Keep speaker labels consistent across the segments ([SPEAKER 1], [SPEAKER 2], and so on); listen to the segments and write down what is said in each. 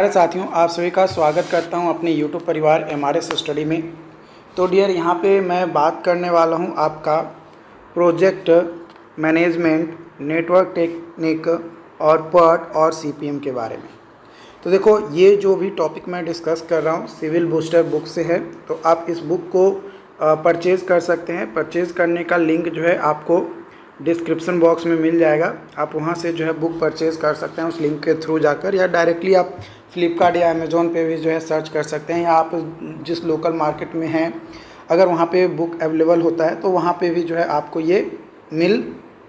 [SPEAKER 1] साथियों, आप सभी का स्वागत करता हूं अपने YouTube परिवार MRS स्टडी में। तो डियर, यहां पे मैं बात करने वाला हूं आपका प्रोजेक्ट मैनेजमेंट, नेटवर्क टेक्निक और PERT और CPM के बारे में। तो देखो, ये जो भी टॉपिक मैं डिस्कस कर रहा हूं सिविल बूस्टर बुक से है, तो आप इस बुक को परचेज़ कर सकते हैं। परचेज़ करने का लिंक जो है आपको डिस्क्रिप्शन बॉक्स में मिल जाएगा। आप वहाँ से जो है बुक परचेज़ कर सकते हैं उस लिंक के थ्रू जाकर, या डायरेक्टली आप फ्लिपकार्ट या अमेज़ोन पे भी जो है सर्च कर सकते हैं, या आप जिस लोकल मार्केट में हैं अगर वहाँ पे बुक अवेलेबल होता है तो वहाँ पे भी जो है आपको ये मिल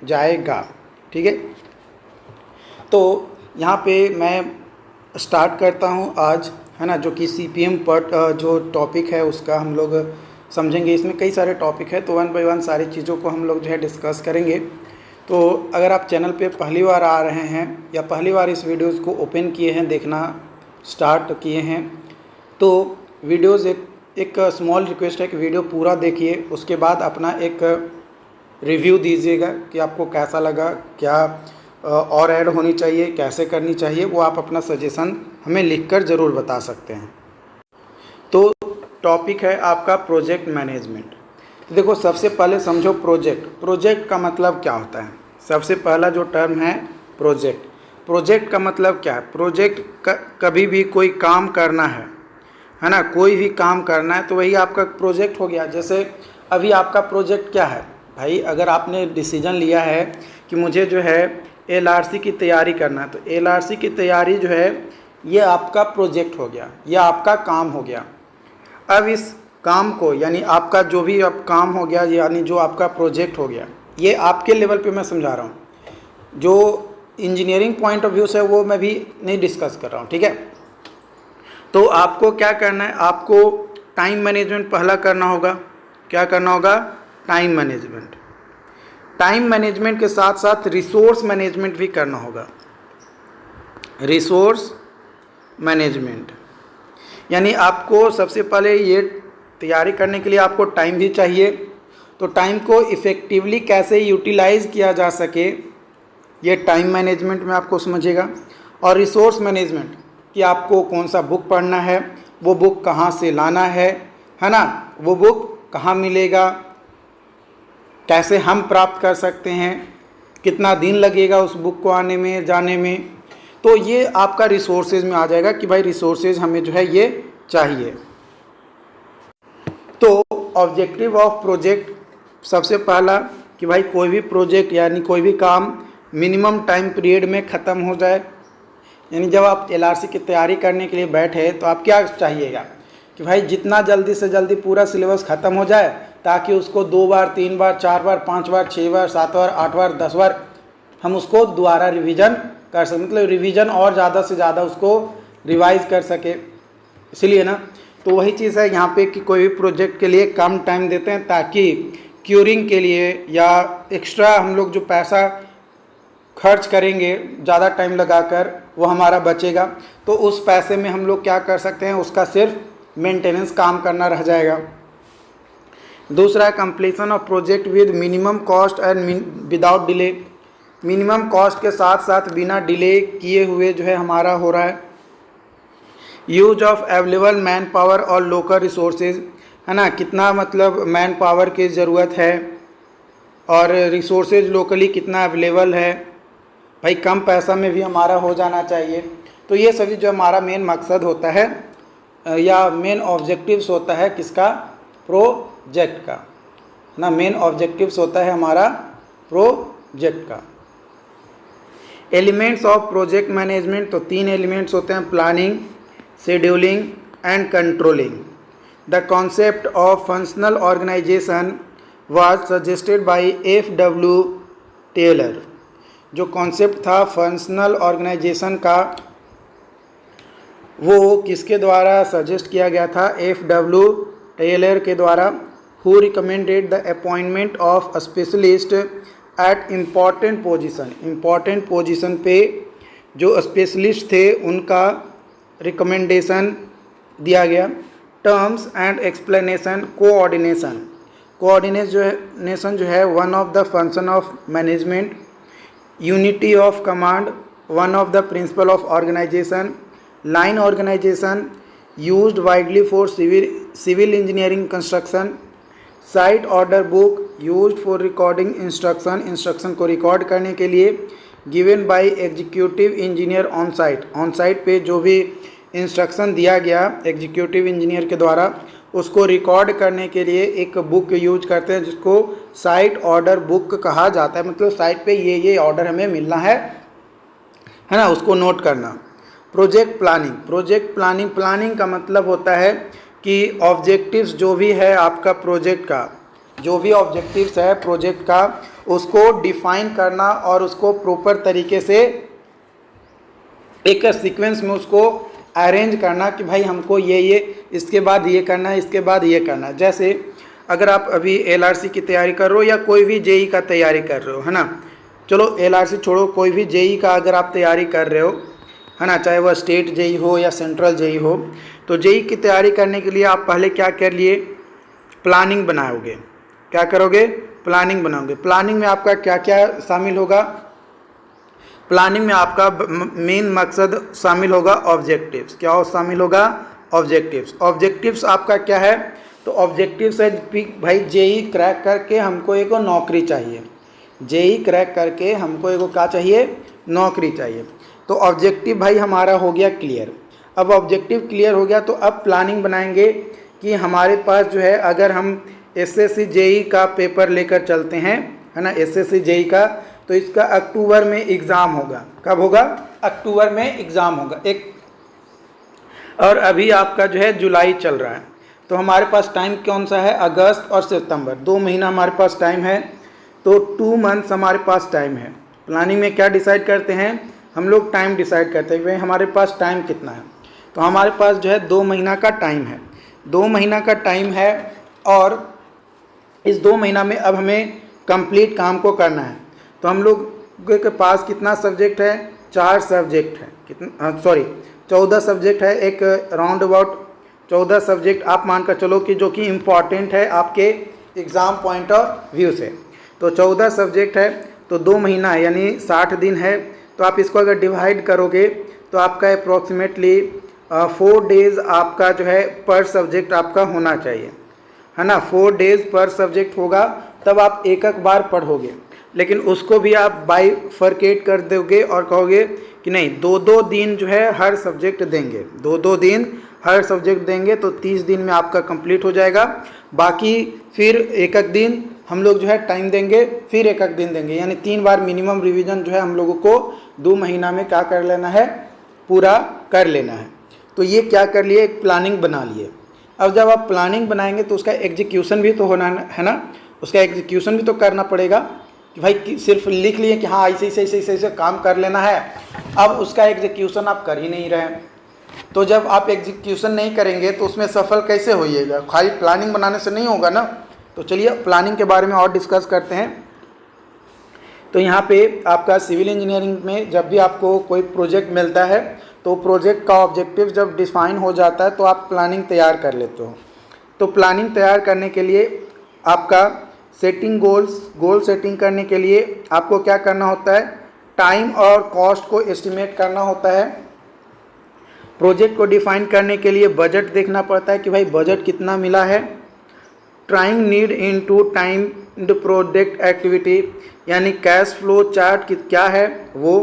[SPEAKER 1] जाएगा। ठीक है, तो यहाँ पे मैं स्टार्ट करता हूँ आज, है ना, जो कि CPM PERT जो टॉपिक है उसका हम लोग समझेंगे। इसमें कई सारे टॉपिक है, तो वन बाय वन सारी चीज़ों को हम लोग जो है डिस्कस करेंगे। तो अगर आप चैनल पे पहली बार आ रहे हैं या पहली बार इस वीडियोज़ को ओपन किए हैं, देखना स्टार्ट किए हैं, तो वीडियोज़ एक स्मॉल रिक्वेस्ट है कि वीडियो पूरा देखिए, उसके बाद अपना एक रिव्यू दीजिएगा कि आपको कैसा लगा, क्या और ऐड होनी चाहिए, कैसे करनी चाहिए, वो आप अपना सजेशन हमें लिखकर ज़रूर बता सकते हैं। तो टॉपिक है आपका प्रोजेक्ट मैनेजमेंट। तो देखो, सबसे पहले समझो प्रोजेक्ट का मतलब क्या होता है। सबसे पहला जो टर्म है प्रोजेक्ट का मतलब क्या है। प्रोजेक्ट कभी भी कोई काम करना है ना, कोई भी काम करना है तो वही आपका प्रोजेक्ट हो गया। जैसे अभी आपका प्रोजेक्ट क्या है भाई, अगर आपने डिसीजन लिया है कि मुझे जो है LRC की तैयारी करना है, तो LRC की तैयारी जो है ये आपका प्रोजेक्ट हो गया, ये आपका काम हो गया। अब इस काम को, यानी आपका जो भी अब काम हो गया, यानी जो आपका प्रोजेक्ट हो गया, ये आपके लेवल पे मैं समझा रहा हूँ। जो इंजीनियरिंग पॉइंट ऑफ व्यू से वो मैं भी नहीं डिस्कस कर रहा हूँ। ठीक है, तो आपको क्या करना है, आपको टाइम मैनेजमेंट पहला करना होगा। क्या करना होगा? Time management. टाइम मैनेजमेंट के साथ साथ रिसोर्स मैनेजमेंट भी करना होगा। रिसोर्स मैनेजमेंट यानी आपको सबसे पहले ये तैयारी करने के लिए आपको टाइम भी चाहिए, तो टाइम को इफ़ेक्टिवली कैसे यूटिलाइज़ किया जा सके, ये टाइम मैनेजमेंट में आपको समझिएगा। और रिसोर्स मैनेजमेंट कि आपको कौन सा बुक पढ़ना है, वो बुक कहाँ से लाना है ना, वो बुक कहाँ मिलेगा, कैसे हम प्राप्त कर सकते हैं, कितना दिन लगेगा उस बुक को आने में जाने में। तो ये आपका रिसोर्सेज में आ जाएगा कि भाई रिसोर्सेज हमें जो है ये चाहिए। तो ऑब्जेक्टिव ऑफ प्रोजेक्ट सबसे पहला कि भाई कोई भी प्रोजेक्ट यानी कोई भी काम मिनिमम टाइम पीरियड में ख़त्म हो जाए। यानी जब आप LRC की तैयारी करने के लिए बैठे तो आप क्या चाहिएगा कि भाई जितना जल्दी से जल्दी पूरा सिलेबस ख़त्म हो जाए, ताकि उसको 2 बार 3 बार 4 बार 5 बार 6 बार 7 बार 8 बार 10 बार हम उसको दोबारा रिवीजन कर सकें, मतलब रिवीजन और ज़्यादा से ज़्यादा उसको रिवाइज कर सके। इसलिए ना, तो वही चीज़ है यहाँ पे कि कोई भी प्रोजेक्ट के लिए कम टाइम देते हैं, ताकि क्यूरिंग के लिए या एक्स्ट्रा हम लोग जो पैसा खर्च करेंगे ज़्यादा टाइम लगाकर, वो हमारा बचेगा। तो उस पैसे में हम लोग क्या कर सकते हैं, उसका सिर्फ मेंटेनेंस काम करना रह जाएगा। दूसरा है completion of project with minimum cost and without delay. Minimum cost के साथ साथ बिना डिले किए हुए जो है हमारा हो रहा है। Use of available man power और लोकल रिसोर्सेज, है ना, कितना मतलब मैन पावर की ज़रूरत है और रिसोर्सेज लोकली कितना अवेलेबल है, भाई कम पैसा में भी हमारा हो जाना चाहिए। तो ये सभी जो हमारा मेन मकसद होता है या मेन ऑब्जेक्टिव्स होता है किसका, प्रोजेक्ट का ना, मेन ऑब्जेक्टिव्स होता है हमारा प्रोजेक्ट का। एलिमेंट्स ऑफ प्रोजेक्ट मैनेजमेंट, तो 3 एलिमेंट्स होते हैं, planning, scheduling and controlling. The concept of functional organisation was suggested by F.W. Taylor. जो कॉन्सेप्ट था फंक्शनल ऑर्गेनाइजेशन का, वो किसके द्वारा सजेस्ट किया गया था, F.W. टेलर के द्वारा। Who recommended the appointment of specialist at important position. Important position पे जो स्पेशलिस्ट थे उनका रिकमेंडेशन दिया गया। टर्म्स एंड एक्सप्लेनेशन, कोऑर्डिनेशन जो है one of the function of management, unity of command one of the principle of organisation, line organization used widely for civil engineering construction, site order book used for recording instruction को record करने के लिए, given by executive engineer on site पे जो भी instruction दिया गया executive engineer के द्वारा उसको रिकॉर्ड करने के लिए एक बुक यूज करते हैं जिसको साइट ऑर्डर बुक कहा जाता है। मतलब साइट पे ये ऑर्डर हमें मिलना है ना, उसको नोट करना। प्रोजेक्ट प्लानिंग का मतलब होता है कि ऑब्जेक्टिव्स जो भी है आपका प्रोजेक्ट का, जो भी ऑब्जेक्टिव्स है प्रोजेक्ट का, उसको डिफाइन करना और उसको प्रॉपर तरीके से एक सीक्वेंस में उसको अरेंज करना कि भाई हमको ये इसके बाद ये करना है, इसके बाद ये करना है। जैसे अगर आप अभी LRC की तैयारी कर रहे हो या कोई भी JEE का तैयारी कर रहे हो, है ना, चलो LRC छोड़ो, कोई भी JEE का अगर आप तैयारी कर रहे हो, है ना, चाहे वह स्टेट JEE हो या सेंट्रल JEE हो, तो JEE की तैयारी करने के लिए आप पहले क्या कर लिए, प्लानिंग बनाओगे। क्या करोगे, प्लानिंग बनाओगे। प्लानिंग में आपका क्या क्या शामिल होगा, प्लानिंग में आपका मेन मकसद शामिल होगा ऑब्जेक्टिव्स। क्या शामिल होगा, ऑब्जेक्टिव्स आपका क्या है, तो ऑब्जेक्टिव्स है भाई JEE क्रैक करके हमको एक नौकरी चाहिए, JEE क्रैक करके हमको एक क्या चाहिए, नौकरी चाहिए। तो ऑब्जेक्टिव भाई हमारा हो गया क्लियर। अब ऑब्जेक्टिव क्लियर हो गया तो अब प्लानिंग बनाएंगे कि हमारे पास जो है अगर हम SSC JEE का पेपर लेकर चलते हैं, है ना, SSC JEE का, तो इसका अक्टूबर में एग्ज़ाम होगा। कब होगा, अक्टूबर में एग्ज़ाम होगा एक, और अभी आपका जो है जुलाई चल रहा है, तो हमारे पास टाइम कौन सा है, अगस्त और सितंबर, 2 महीना हमारे पास टाइम है। तो 2 मंथ्स हमारे पास टाइम है। प्लानिंग में क्या डिसाइड करते हैं हम लोग, टाइम डिसाइड करते हैं भाई हमारे पास टाइम कितना है। तो हमारे पास जो है 2 महीना का टाइम है, 2 महीना का टाइम है, और इस 2 महीना में अब हमें कंप्लीट काम को करना है। तो हम लोग के पास कितना सब्जेक्ट है, 4 सब्जेक्ट है, 14 सब्जेक्ट है, एक राउंड अबाउट 14 सब्जेक्ट आप मानकर चलो कि जो कि इम्पॉर्टेंट है आपके एग्ज़ाम पॉइंट ऑफ व्यू से। तो 14 सब्जेक्ट है, तो 2 महीना है यानी 60 दिन है। तो आप इसको अगर डिवाइड करोगे तो आपका अप्रॉक्सीमेटली 4 डेज़ आपका जो है पर सब्जेक्ट आपका होना चाहिए, है ना, 4 डेज़ पर सब्जेक्ट होगा, तब आप एक बार पढ़ोगे। लेकिन उसको भी आप बाइफरकेट कर दोगे और कहोगे कि नहीं 2-2 दिन जो है हर सब्जेक्ट देंगे, 2-2 दिन हर सब्जेक्ट देंगे, तो 30 दिन में आपका कंप्लीट हो जाएगा। बाकी फिर एक दिन हम लोग जो है टाइम देंगे, फिर एक दिन देंगे, यानी 3 बार मिनिमम रिवीजन जो है हम लोगों को 2 महीना में क्या कर लेना है, पूरा कर लेना है। तो ये क्या कर लिए, एक प्लानिंग बना लिए। अब जब आप प्लानिंग बनाएंगे तो उसका एग्जीक्यूशन भी तो होना है ना, उसका एग्जीक्यूशन भी तो करना पड़ेगा कि भाई सिर्फ लिख लिए कि हाँ ऐसे काम कर लेना है, अब उसका एग्जीक्यूशन आप कर ही नहीं रहे। तो जब आप एग्जीक्यूशन नहीं करेंगे तो उसमें सफल कैसे होइएगा, खाली प्लानिंग बनाने से नहीं होगा ना। तो चलिए प्लानिंग के बारे में और डिस्कस करते हैं। तो यहाँ पे आपका सिविल इंजीनियरिंग में जब भी आपको कोई प्रोजेक्ट मिलता है तो प्रोजेक्ट का ऑब्जेक्टिव जब डिफाइन हो जाता है तो आप प्लानिंग तैयार कर लेते हो। तो प्लानिंग तैयार करने के लिए आपका सेटिंग गोल सेटिंग करने के लिए आपको क्या करना होता है, टाइम और कॉस्ट को एस्टिमेट करना होता है। प्रोजेक्ट को डिफाइन करने के लिए बजट देखना पड़ता है कि भाई बजट कितना मिला है। Trying need into time project activity, यानी कैश फ्लो चार्ट क्या है वो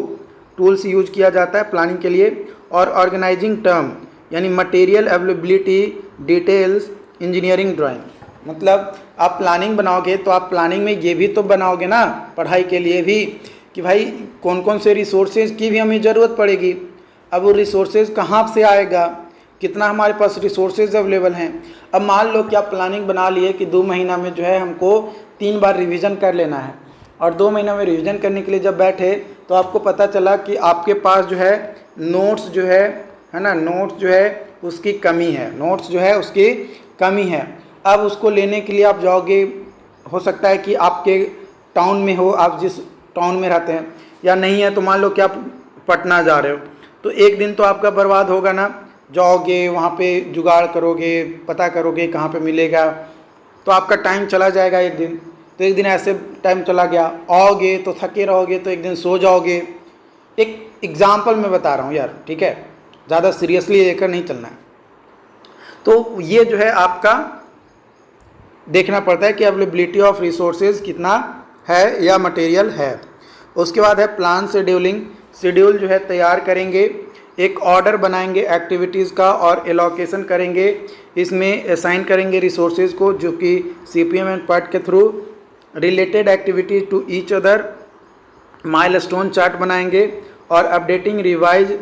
[SPEAKER 1] टूल्स यूज किया जाता है प्लानिंग के लिए। और ऑर्गेनाइजिंग टर्म यानी material availability, details, engineering drawing. मतलब आप प्लानिंग बनाओगे तो आप प्लानिंग में ये भी तो बनाओगे ना पढ़ाई के लिए भी कि भाई कौन कौन से रिसोर्सेज की भी हमें ज़रूरत पड़ेगी। अब वो रिसोर्सेज कहाँ से आएगा, कितना हमारे पास रिसोर्सेज अवेलेबल हैं। अब मान लो कि आप प्लानिंग बना लिए कि 2 महीना में जो है हमको 3 बार रिवीजन कर लेना है, और 2 महीना में रिवीजन करने के लिए जब बैठे तो आपको पता चला कि आपके पास जो है नोट्स जो है ना, नोट्स जो है उसकी कमी है, नोट्स जो है उसकी कमी है। अब उसको लेने के लिए आप जाओगे, हो सकता है कि आपके टाउन में हो, आप जिस टाउन में रहते हैं, या नहीं है तो मान लो कि आप पटना जा रहे हो, तो एक दिन तो आपका बर्बाद होगा ना। जाओगे वहाँ पे जुगाड़ करोगे, पता करोगे कहाँ पे मिलेगा, तो आपका टाइम चला जाएगा एक दिन। तो एक दिन ऐसे टाइम चला गया, आओगे तो थके रहोगे तो एक दिन सो जाओगे। एक एग्जाम्पल मैं बता रहा हूँ यार, ठीक है, ज़्यादा सीरियसली लेकर नहीं चलना है। तो ये जो है आपका देखना पड़ता है कि अवेलेबिलिटी ऑफ रिसोर्सेज कितना है या मटेरियल है। उसके बाद है प्लान शेड्यूलिंग, शेड्यूल जो है तैयार करेंगे, एक ऑर्डर बनाएंगे एक्टिविटीज़ का और एलोकेशन करेंगे, इसमें असाइन करेंगे रिसोर्सेज को जो कि CPM एंड PERT के through, related activities to each other, milestone chart बनाएंगे और अपडेटिंग रिवाइज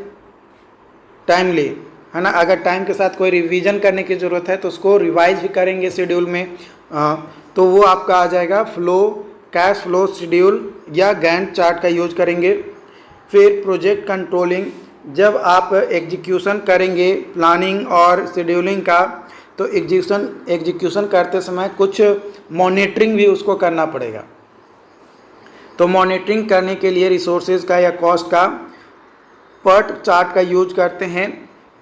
[SPEAKER 1] टाइमली, है ना। अगर टाइम के साथ कोई रिवीजन करने की ज़रूरत है तो उसको रिवाइज भी करेंगे शेड्यूल में, तो वो आपका आ जाएगा फ्लो, कैश फ्लो शेड्यूल या गैंट चार्ट का यूज करेंगे। फिर प्रोजेक्ट कंट्रोलिंग, जब आप एग्जीक्यूशन करेंगे प्लानिंग और शेड्यूलिंग का तो एग्जीक्यूशन करते समय कुछ मॉनिटरिंग भी उसको करना पड़ेगा। तो मॉनिटरिंग करने के लिए रिसोर्सेज का या कॉस्ट का PERT चार्ट का यूज करते हैं।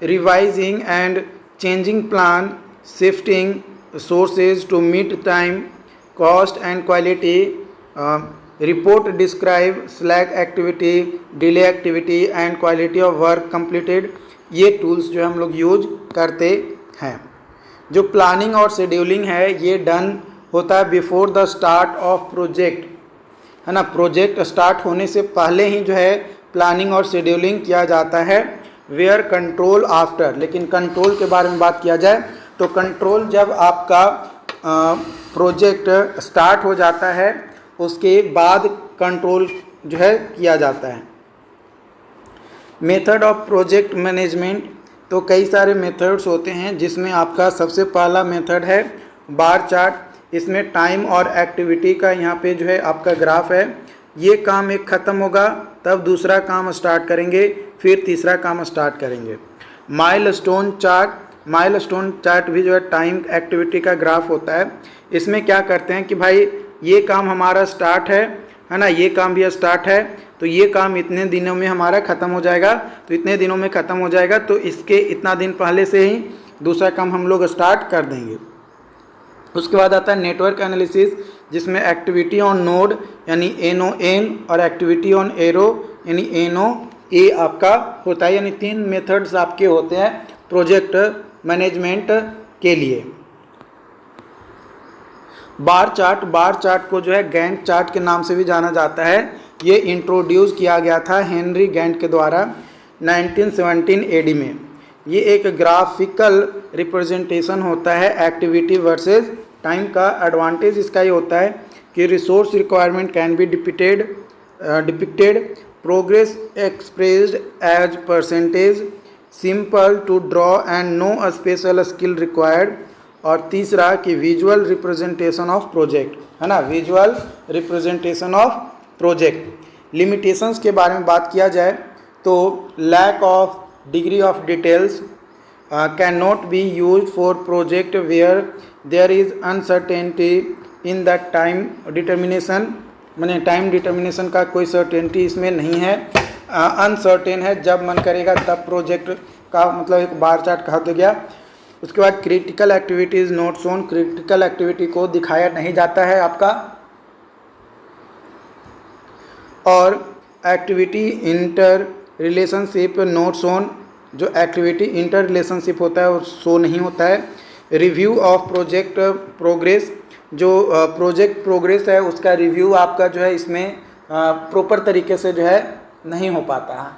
[SPEAKER 1] Revising and changing plan, shifting sources to meet time, cost and quality, report describe slack activity, delay activity and quality of work completed, ये टूल्स जो हम लोग यूज करते हैं। जो प्लानिंग और शेड्यूलिंग है ये डन होता है before the start of project, है ना। प्रोजेक्ट स्टार्ट होने से पहले ही जो है प्लानिंग और शेड्यूलिंग किया जाता है। वेयर कंट्रोल आफ्टर, लेकिन कंट्रोल के बारे में बात किया जाए तो कंट्रोल जब आपका प्रोजेक्ट स्टार्ट हो जाता है उसके बाद कंट्रोल जो है किया जाता है। मेथड ऑफ प्रोजेक्ट मैनेजमेंट, तो कई सारे मेथड्स होते हैं जिसमें आपका सबसे पहला मेथड है बार चार्ट। इसमें टाइम और एक्टिविटी का यहाँ पे जो है आपका ग्राफ है, ये काम एक ख़त्म होगा तब दूसरा काम स्टार्ट करेंगे, फिर तीसरा काम स्टार्ट करेंगे। माइलस्टोन चार्ट, माइलस्टोन चार्ट भी जो है टाइम एक्टिविटी का ग्राफ होता है। इसमें क्या करते हैं कि भाई ये काम हमारा स्टार्ट है ना, ये काम भी स्टार्ट है तो ये काम इतने दिनों में हमारा ख़त्म हो जाएगा, तो इतने दिनों में ख़त्म हो जाएगा तो इसके इतना दिन पहले से ही दूसरा काम हम लोग स्टार्ट कर देंगे। उसके बाद आता है नेटवर्क एनालिसिस, जिसमें एक्टिविटी ऑन नोड यानी NON और एक्टिविटी ऑन एरो यानी NOA आपका होता है। यानी 3 मेथड्स आपके होते हैं प्रोजेक्ट मैनेजमेंट के लिए। बार चार्ट, बार चार्ट को जो है गैंट चार्ट के नाम से भी जाना जाता है। ये इंट्रोड्यूस किया गया था हेनरी गैंट के द्वारा 1917 AD में। ये एक ग्राफिकल रिप्रेजेंटेशन होता है एक्टिविटी वर्सेस टाइम का। एडवांटेज इसका ये होता है कि resource requirement can be depicted, progress expressed as percentage, simple to draw and no special skill required. और तीसरा कि विजुअल रिप्रेजेंटेशन ऑफ प्रोजेक्ट, है ना, visual representation of project. Limitations के बारे में बात किया जाए तो lack of degree of details can not be use for project where there is uncertainty in the time determination, मैंने टाइम डिटर्मिनेशन का कोई सर्टेनिटी इसमें नहीं है, अनसर्टेन है, जब मन करेगा तब प्रोजेक्ट का मतलब एक बार चार्ट कहा तो गया। उसके बाद critical activities note shown, critical activity को दिखाया नहीं जाता है आपका। और activity inter relationship note shown, जो एक्टिविटी इंटर रिलेशनशिप होता है वो शो नहीं होता है। रिव्यू ऑफ प्रोजेक्ट प्रोग्रेस, जो प्रोजेक्ट प्रोग्रेस है उसका रिव्यू आपका जो है इसमें प्रॉपर तरीके से जो है नहीं हो पाता है,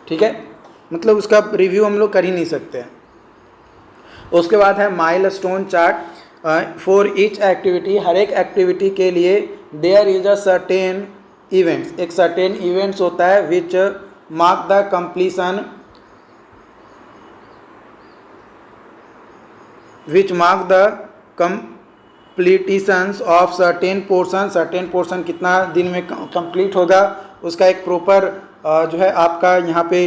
[SPEAKER 1] ठीक है, मतलब उसका रिव्यू हम लोग कर ही नहीं सकते। उसके बाद है milestone chart for each activity, हर एक एक्टिविटी के लिए there is a certain events, एक सर्टेन इवेंट्स होता है which mark the completion, which mark the completions of certain portion, certain portion कितना दिन में कंप्लीट होगा उसका एक प्रॉपर जो है आपका यहाँ पे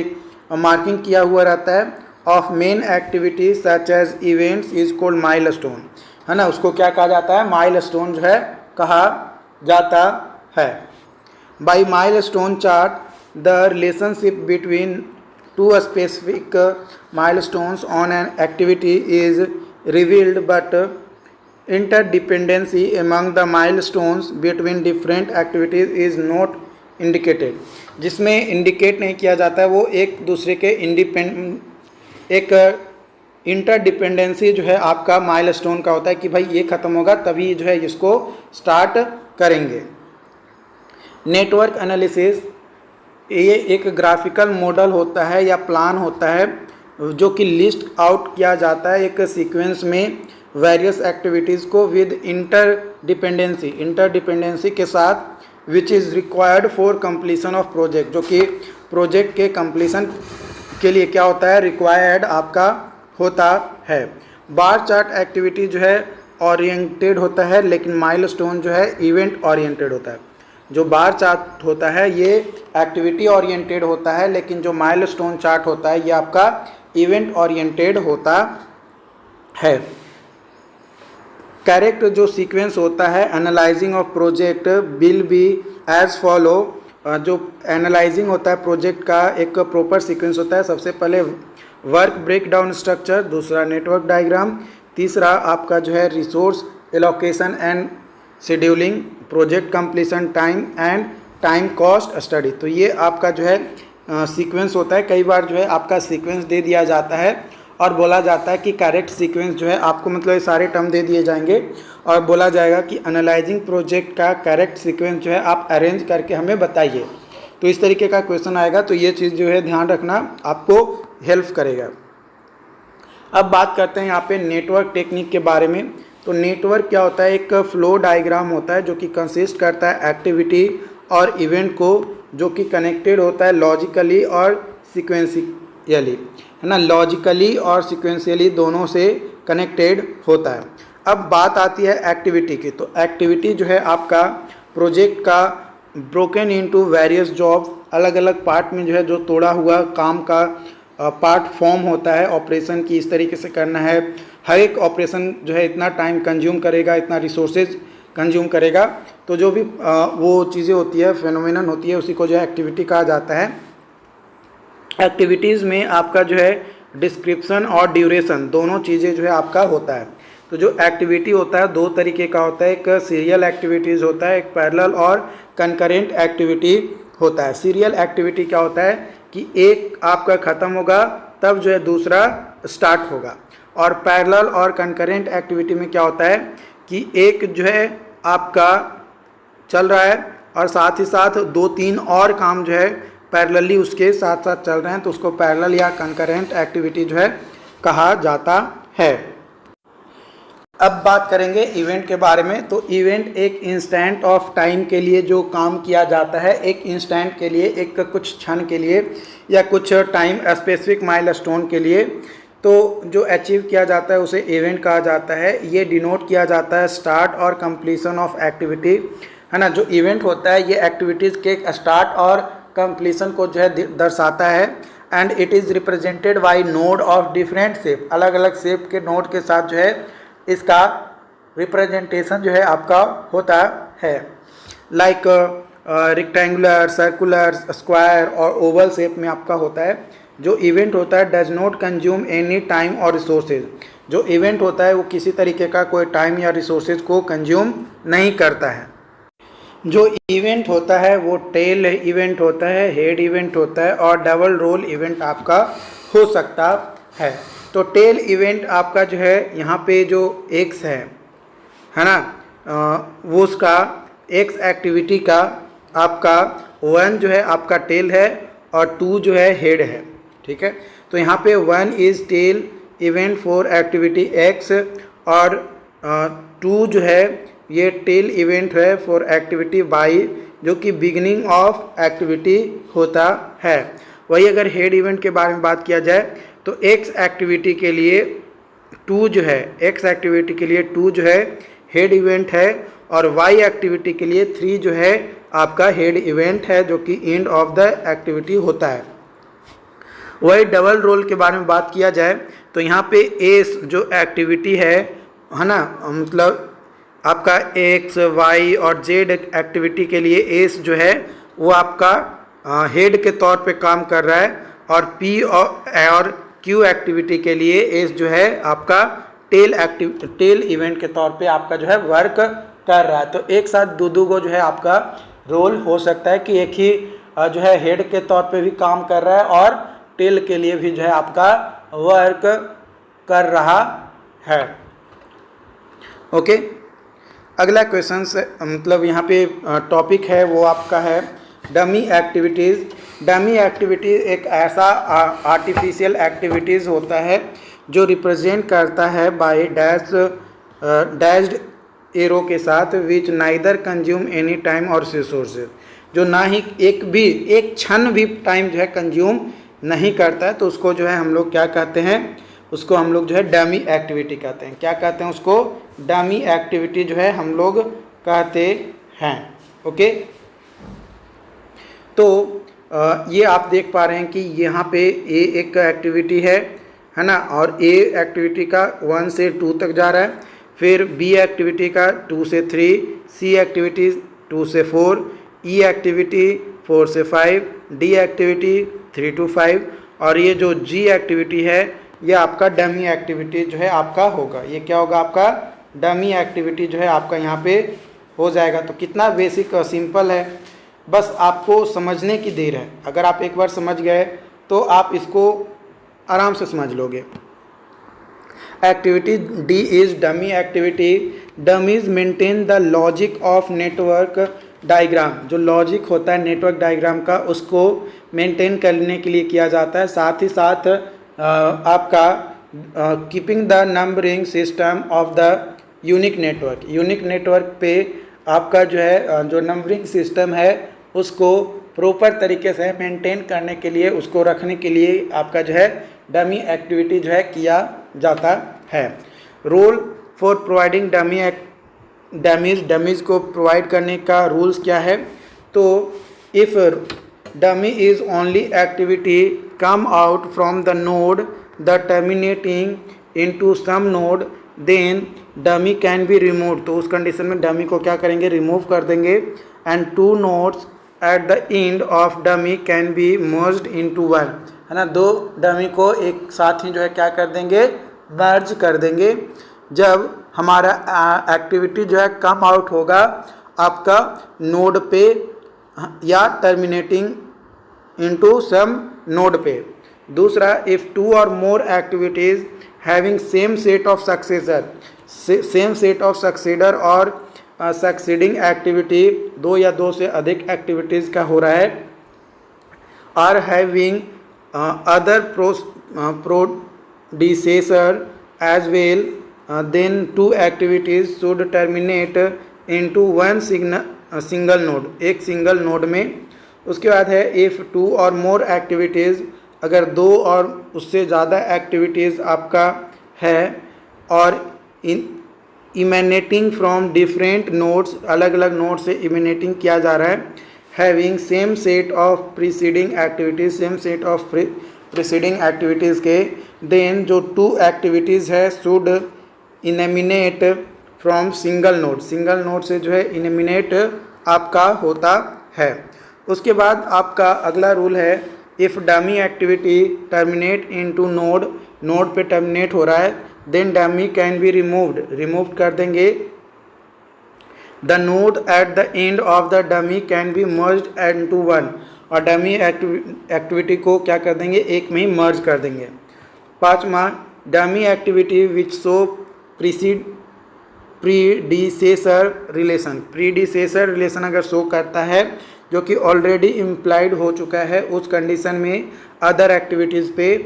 [SPEAKER 1] मार्किंग किया हुआ रहता है। Of main activities such as events is called milestone, है ना, उसको क्या कहा जाता है, माइलस्टोन जो है कहा जाता है। By milestone chart the relationship between two specific milestones on an activity is revealed, but interdependency among the milestones between different activities is not indicated, जिसमें इंडिकेट नहीं किया जाता है, वो एक दूसरे के एक इंटरडिपेंडेंसी जो है आपका माइलस्टोन का होता है कि भाई ये ख़त्म होगा तभी जो है इसको स्टार्ट करेंगे। नेटवर्क एनालिसिस ये एक ग्राफिकल मॉडल होता है या प्लान होता है जो कि लिस्ट आउट किया जाता है एक सीक्वेंस में वेरियस एक्टिविटीज़ को विद इंटरडिपेंडेंसी के साथ which is required for completion of project, जो कि प्रोजेक्ट के कंप्लीशन के लिए क्या होता है, रिक्वायर्ड आपका होता है। बार चार्ट एक्टिविटी जो है ओरिएंटेड होता है, लेकिन माइलस्टोन जो है इवेंट ओरिएंटेड होता है। जो बार चार्ट होता है ये एक्टिविटी ओरिएंटेड होता है, लेकिन जो माइलस्टोन चार्ट होता है ये आपका इवेंट ओरिएंटेड होता है। करेक्ट जो सीक्वेंस होता है analysing of project will be as follow. जो एनालाइजिंग होता है प्रोजेक्ट का एक प्रॉपर सीक्वेंस होता है। सबसे पहले वर्क ब्रेकडाउन स्ट्रक्चर, दूसरा नेटवर्क डायग्राम, तीसरा आपका जो है resource allocation and scheduling, project completion time and time cost study. तो ये आपका जो है सीक्वेंस होता है। कई बार जो है आपका सीक्वेंस दे दिया जाता है और बोला जाता है कि करेक्ट सीक्वेंस जो है आपको, मतलब ये सारे टर्म दे दिए जाएंगे और बोला जाएगा कि एनालाइजिंग प्रोजेक्ट का करेक्ट सीक्वेंस जो है आप अरेंज करके हमें बताइए। तो इस तरीके का क्वेश्चन आएगा, तो ये चीज़ जो है ध्यान रखना आपको हेल्प करेगा। अब बात करते हैं यहाँ पे नेटवर्क टेक्निक के बारे में। तो नेटवर्क क्या होता है, एक फ्लो डायग्राम होता है जो कि कंसिस्ट करता है एक्टिविटी और इवेंट को, जो कि कनेक्टेड होता है लॉजिकली और सिक्वेंशियली, है ना। लॉजिकली और सिक्वेंशियली दोनों से कनेक्टेड होता है। अब बात आती है एक्टिविटी की। तो एक्टिविटी जो है आपका प्रोजेक्ट का ब्रोकन इनटू वेरियस जॉब, अलग अलग पार्ट में जो है जो तोड़ा हुआ काम का पार्ट फॉर्म होता है। ऑपरेशन की इस तरीके से करना है, हर एक ऑपरेशन जो है इतना टाइम कंज्यूम करेगा, इतना रिसोर्सेज कंज्यूम करेगा। तो जो भी वो चीज़ें होती है, फेनोमेनन होती है, उसी को जो है एक्टिविटी कहा जाता है। एक्टिविटीज़ में आपका जो है डिस्क्रिप्शन और ड्यूरेशन दोनों चीज़ें जो है आपका होता है। तो जो एक्टिविटी होता है दो तरीके का होता है, एक सीरियल एक्टिविटीज़ होता है, एक पैरेलल और कंकरेंट एक्टिविटी होता है। सीरियल एक्टिविटी क्या होता है कि एक आपका ख़त्म होगा तब जो है दूसरा स्टार्ट होगा, और पैरेलल और कंकरेंट एक्टिविटी में क्या होता है कि एक जो है आपका चल रहा है और साथ ही साथ दो तीन और काम जो है पैरेलली उसके साथ साथ चल रहे हैं, तो उसको पैरेलल या कंकरेंट एक्टिविटी जो है कहा जाता है। अब बात करेंगे इवेंट के बारे में। तो इवेंट एक इंस्टेंट ऑफ टाइम के लिए जो काम किया जाता है, एक इंस्टेंट के लिए, एक कुछ क्षण के लिए या कुछ टाइम स्पेसिफिक माइलस्टोन के लिए, तो जो अचीव किया जाता है उसे इवेंट कहा जाता है। ये डिनोट किया जाता है स्टार्ट और कंप्लीशन ऑफ एक्टिविटी, है ना। जो इवेंट होता है ये एक्टिविटीज़ के स्टार्ट और कंप्लीशन को जो है दर्शाता है। And it is represented by node of different shape, अलग अलग शेप के नोड के साथ जो है इसका रिप्रेजेंटेशन जो है आपका होता है। लाइक रेक्टेंगुलर, सर्कुलर, स्क्वायर और ओवल शेप में आपका होता है। जो इवेंट होता है does not consume any time और रिसोर्सेज। जो इवेंट होता है वो किसी तरीके का कोई टाइम या रिसोर्सेज को कंज्यूम नहीं करता है। जो इवेंट होता है वो टेल इवेंट होता है, हेड इवेंट होता है और डबल रोल इवेंट आपका हो सकता है। तो टेल इवेंट आपका जो है यहाँ पे जो एक्स है ना, वो उसका एक्स एक्टिविटी का आपका 1 जो है आपका टेल है और 2 जो है हेड है, ठीक है। तो यहाँ पे 1 is tail event for activity X और 2 जो है ये टेल इवेंट है फॉर एक्टिविटी वाई, जो कि बिगिनिंग ऑफ एक्टिविटी होता है। वही अगर हेड इवेंट के बारे में बात किया जाए तो एक्स एक्टिविटी के लिए 2 जो है, एक्स एक्टिविटी के लिए 2 जो है हेड इवेंट है और वाई एक्टिविटी के लिए 3 जो है आपका हेड इवेंट है, जो कि एंड ऑफ द एक्टिविटी होता है। वही डबल रोल के बारे में बात किया जाए तो यहाँ पे एस जो एक्टिविटी है ना, मतलब आपका एक्स, वाई और जेड एक्टिविटी के लिए एस जो है वो आपका हेड के तौर पे काम कर रहा है और पी और क्यू एक्टिविटी के लिए एस जो है आपका टेल इवेंट के तौर पे आपका जो है वर्क कर रहा है। तो एक साथ दो को जो है आपका रोल हो सकता है कि एक ही जो है हेड के तौर पे भी काम कर रहा है और टेल के लिए भी जो है आपका वर्क कर रहा है। ओके, अगला क्वेश्चन से मतलब यहाँ पे टॉपिक है वो आपका है डमी एक्टिविटीज़। डमी एक्टिविटी एक ऐसा आर्टिफिशियल एक्टिविटीज़ होता है जो रिप्रेजेंट करता है बाय डैश्ड एरो के साथ विच नाइदर कंज्यूम एनी टाइम और रिसोर्सेज, जो ना ही एक क्षण भी टाइम जो है कंज्यूम नहीं करता है, तो उसको जो है हम लोग क्या कहते हैं, उसको हम लोग जो है डमी एक्टिविटी कहते हैं। क्या कहते हैं उसको? डमी एक्टिविटी जो है हम लोग कहते हैं। ओके, तो ये आप देख पा रहे हैं कि यहाँ पे ए एक एक्टिविटी है ना, और ए एक्टिविटी का 1 से 2 तक जा रहा है, फिर बी एक्टिविटी का 2 से 3, सी एक्टिविटी 2 से 4, ई एक्टिविटी 4 से 5, डी एक्टिविटी 3 to 5, और ये जो जी एक्टिविटी है ये आपका डमी एक्टिविटी जो है आपका होगा। ये क्या होगा? आपका डमी एक्टिविटी जो है आपका यहाँ पे हो जाएगा। तो कितना बेसिक और सिंपल है, बस आपको समझने की देर है। अगर आप एक बार समझ गए तो आप इसको आराम से समझ लोगे। Activity D is dummy activity. Dummies maintain the logic of network diagram. जो लॉजिक होता है नेटवर्क डायग्राम का, उसको मेंटेन करने के लिए किया जाता है। साथ ही साथ आपका keeping the numbering system of the unique network. Unique network पे आपका जो है जो नंबरिंग सिस्टम है उसको प्रॉपर तरीके से मेंटेन करने के लिए, उसको रखने के लिए आपका जो है डमी एक्टिविटी जो है किया जाता है। रोल फॉर प्रोवाइडिंग डमीज को प्रोवाइड करने का रूल्स क्या है? तो if dummy is only activity come out from the node the terminating into some node then dummy can be remove. तो उस कंडीशन में डमी को क्या करेंगे? रिमूव कर देंगे। And 2 nodes eight the end of dummy can be merged into 1, है ना। 2 डमी को एक साथ ही जो है क्या कर देंगे? मर्ज कर देंगे। जब हमारा एक्टिविटी जो है कम आउट होगा आपका नोड पे या टर्मिनेटिंग इनटू सम नोड पे। दूसरा, if 2 or more activities having same set of successor, same set of succeeder और सक्सीडिंग एक्टिविटी 2 या 2 से अधिक एक्टिविटीज़ का हो रहा है, are having other predecessor as well, then 2 activities should terminate into 1 single node, एक सिंगल नोड में। उसके बाद है इफ़ 2 और मोर एक्टिविटीज़, अगर 2 और उससे ज़्यादा एक्टिविटीज़ आपका है और इमेनेटिंग फ्रॉम डिफरेंट नोड्स, अलग अलग नोड से इमेनेटिंग किया जा रहा है, having same set of preceding activities, same set of preceding activities के, देन जो 2 एक्टिविटीज़ है should emanate from single node, single node से जो है इनेमिनेट आपका होता है। उसके बाद आपका अगला रूल है if dummy activity terminate into node, node पे टर्मिनेट हो रहा है, then dummy can be removed, remove कर देंगे। The node at the end of the dummy can be merged into 1, और डमी एक्टिविटी को क्या कर देंगे? एक में ही मर्ज कर देंगे। 5वां, dummy activity which show predecessor relation, predecessor relation अगर शो करता है जो कि ऑलरेडी इम्प्लाइड हो चुका है उस कंडीशन में अदर एक्टिविटीज़ पे,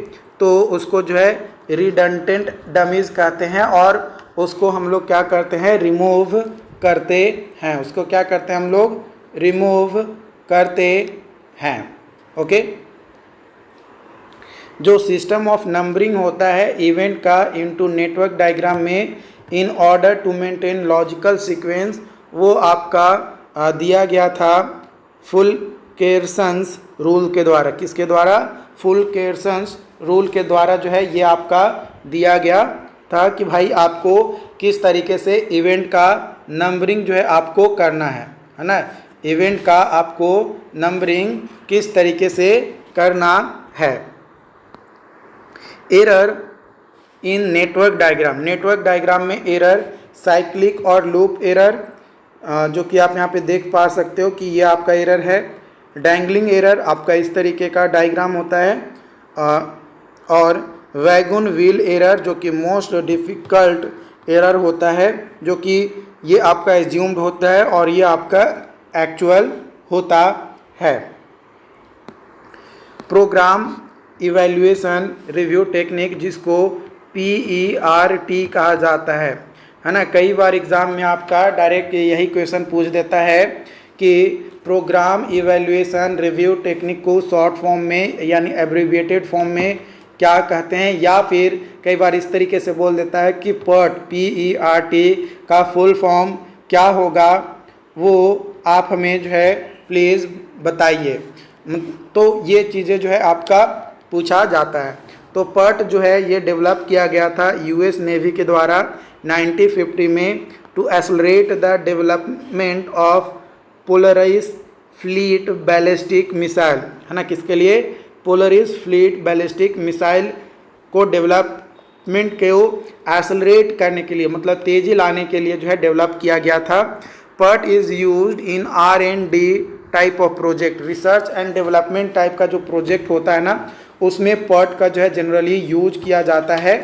[SPEAKER 1] तो उसको जो है रिडंडेंट डमीज़ कहते हैं, और उसको हम लोग क्या करते हैं? रिमूव करते हैं। उसको क्या करते हैं हम लोग? रिमूव करते हैं। ओके, जो सिस्टम ऑफ नंबरिंग होता है इवेंट का इनटू नेटवर्क डायग्राम में in order to maintain logical sequence, वो आपका दिया गया था फुलकेर्सन्स रूल के द्वारा। किसके द्वारा? फुलकेर्सन्स रूल के द्वारा जो है ये आपका दिया गया था कि भाई आपको किस तरीके से इवेंट का नंबरिंग जो है आपको करना है ना। इवेंट का आपको नंबरिंग किस तरीके से करना है। Error in network diagram, network diagram में एरर, साइक्लिक और लूप एरर, जो कि आप यहाँ पे देख पा सकते हो कि ये आपका एरर है। डैंगलिंग एरर आपका इस तरीके का डायग्राम होता है। और वैगन व्हील एरर जो कि मोस्ट डिफ़िकल्ट एरर होता है, जो कि ये आपका एज्यूम्ड होता है और ये आपका एक्चुअल होता है। प्रोग्राम इवैल्यूएशन रिव्यू टेक्निक, जिसको PERT कहा जाता है ना। कई बार एग्ज़ाम में आपका डायरेक्ट यही क्वेश्चन पूछ देता है कि प्रोग्राम इवैल्यूएशन रिव्यू टेक्निक को शॉर्ट फॉर्म में यानी एब्रिविएटेड फॉर्म में क्या कहते हैं, या फिर कई बार इस तरीके से बोल देता है कि PERT का फुल फॉर्म क्या होगा, वो आप हमें जो है प्लीज़ बताइए। तो ये चीज़ें जो है आपका पूछा जाता है। तो PERT जो है ये डेवलप किया गया था US नेवी के द्वारा 1950 में to accelerate the development of Polaris fleet ballistic missile, है ना। किसके लिए? पोलराइज फ्लीट बैलिस्टिक मिसाइल को डेवलपमेंट को एक्सलरेट करने के लिए, मतलब तेज़ी लाने के लिए जो है डेवलप किया गया था। PERT is used in R&D type of project, research and development type का जो प्रोजेक्ट होता है ना, उसमें PERT का जो है जनरली यूज किया जाता है।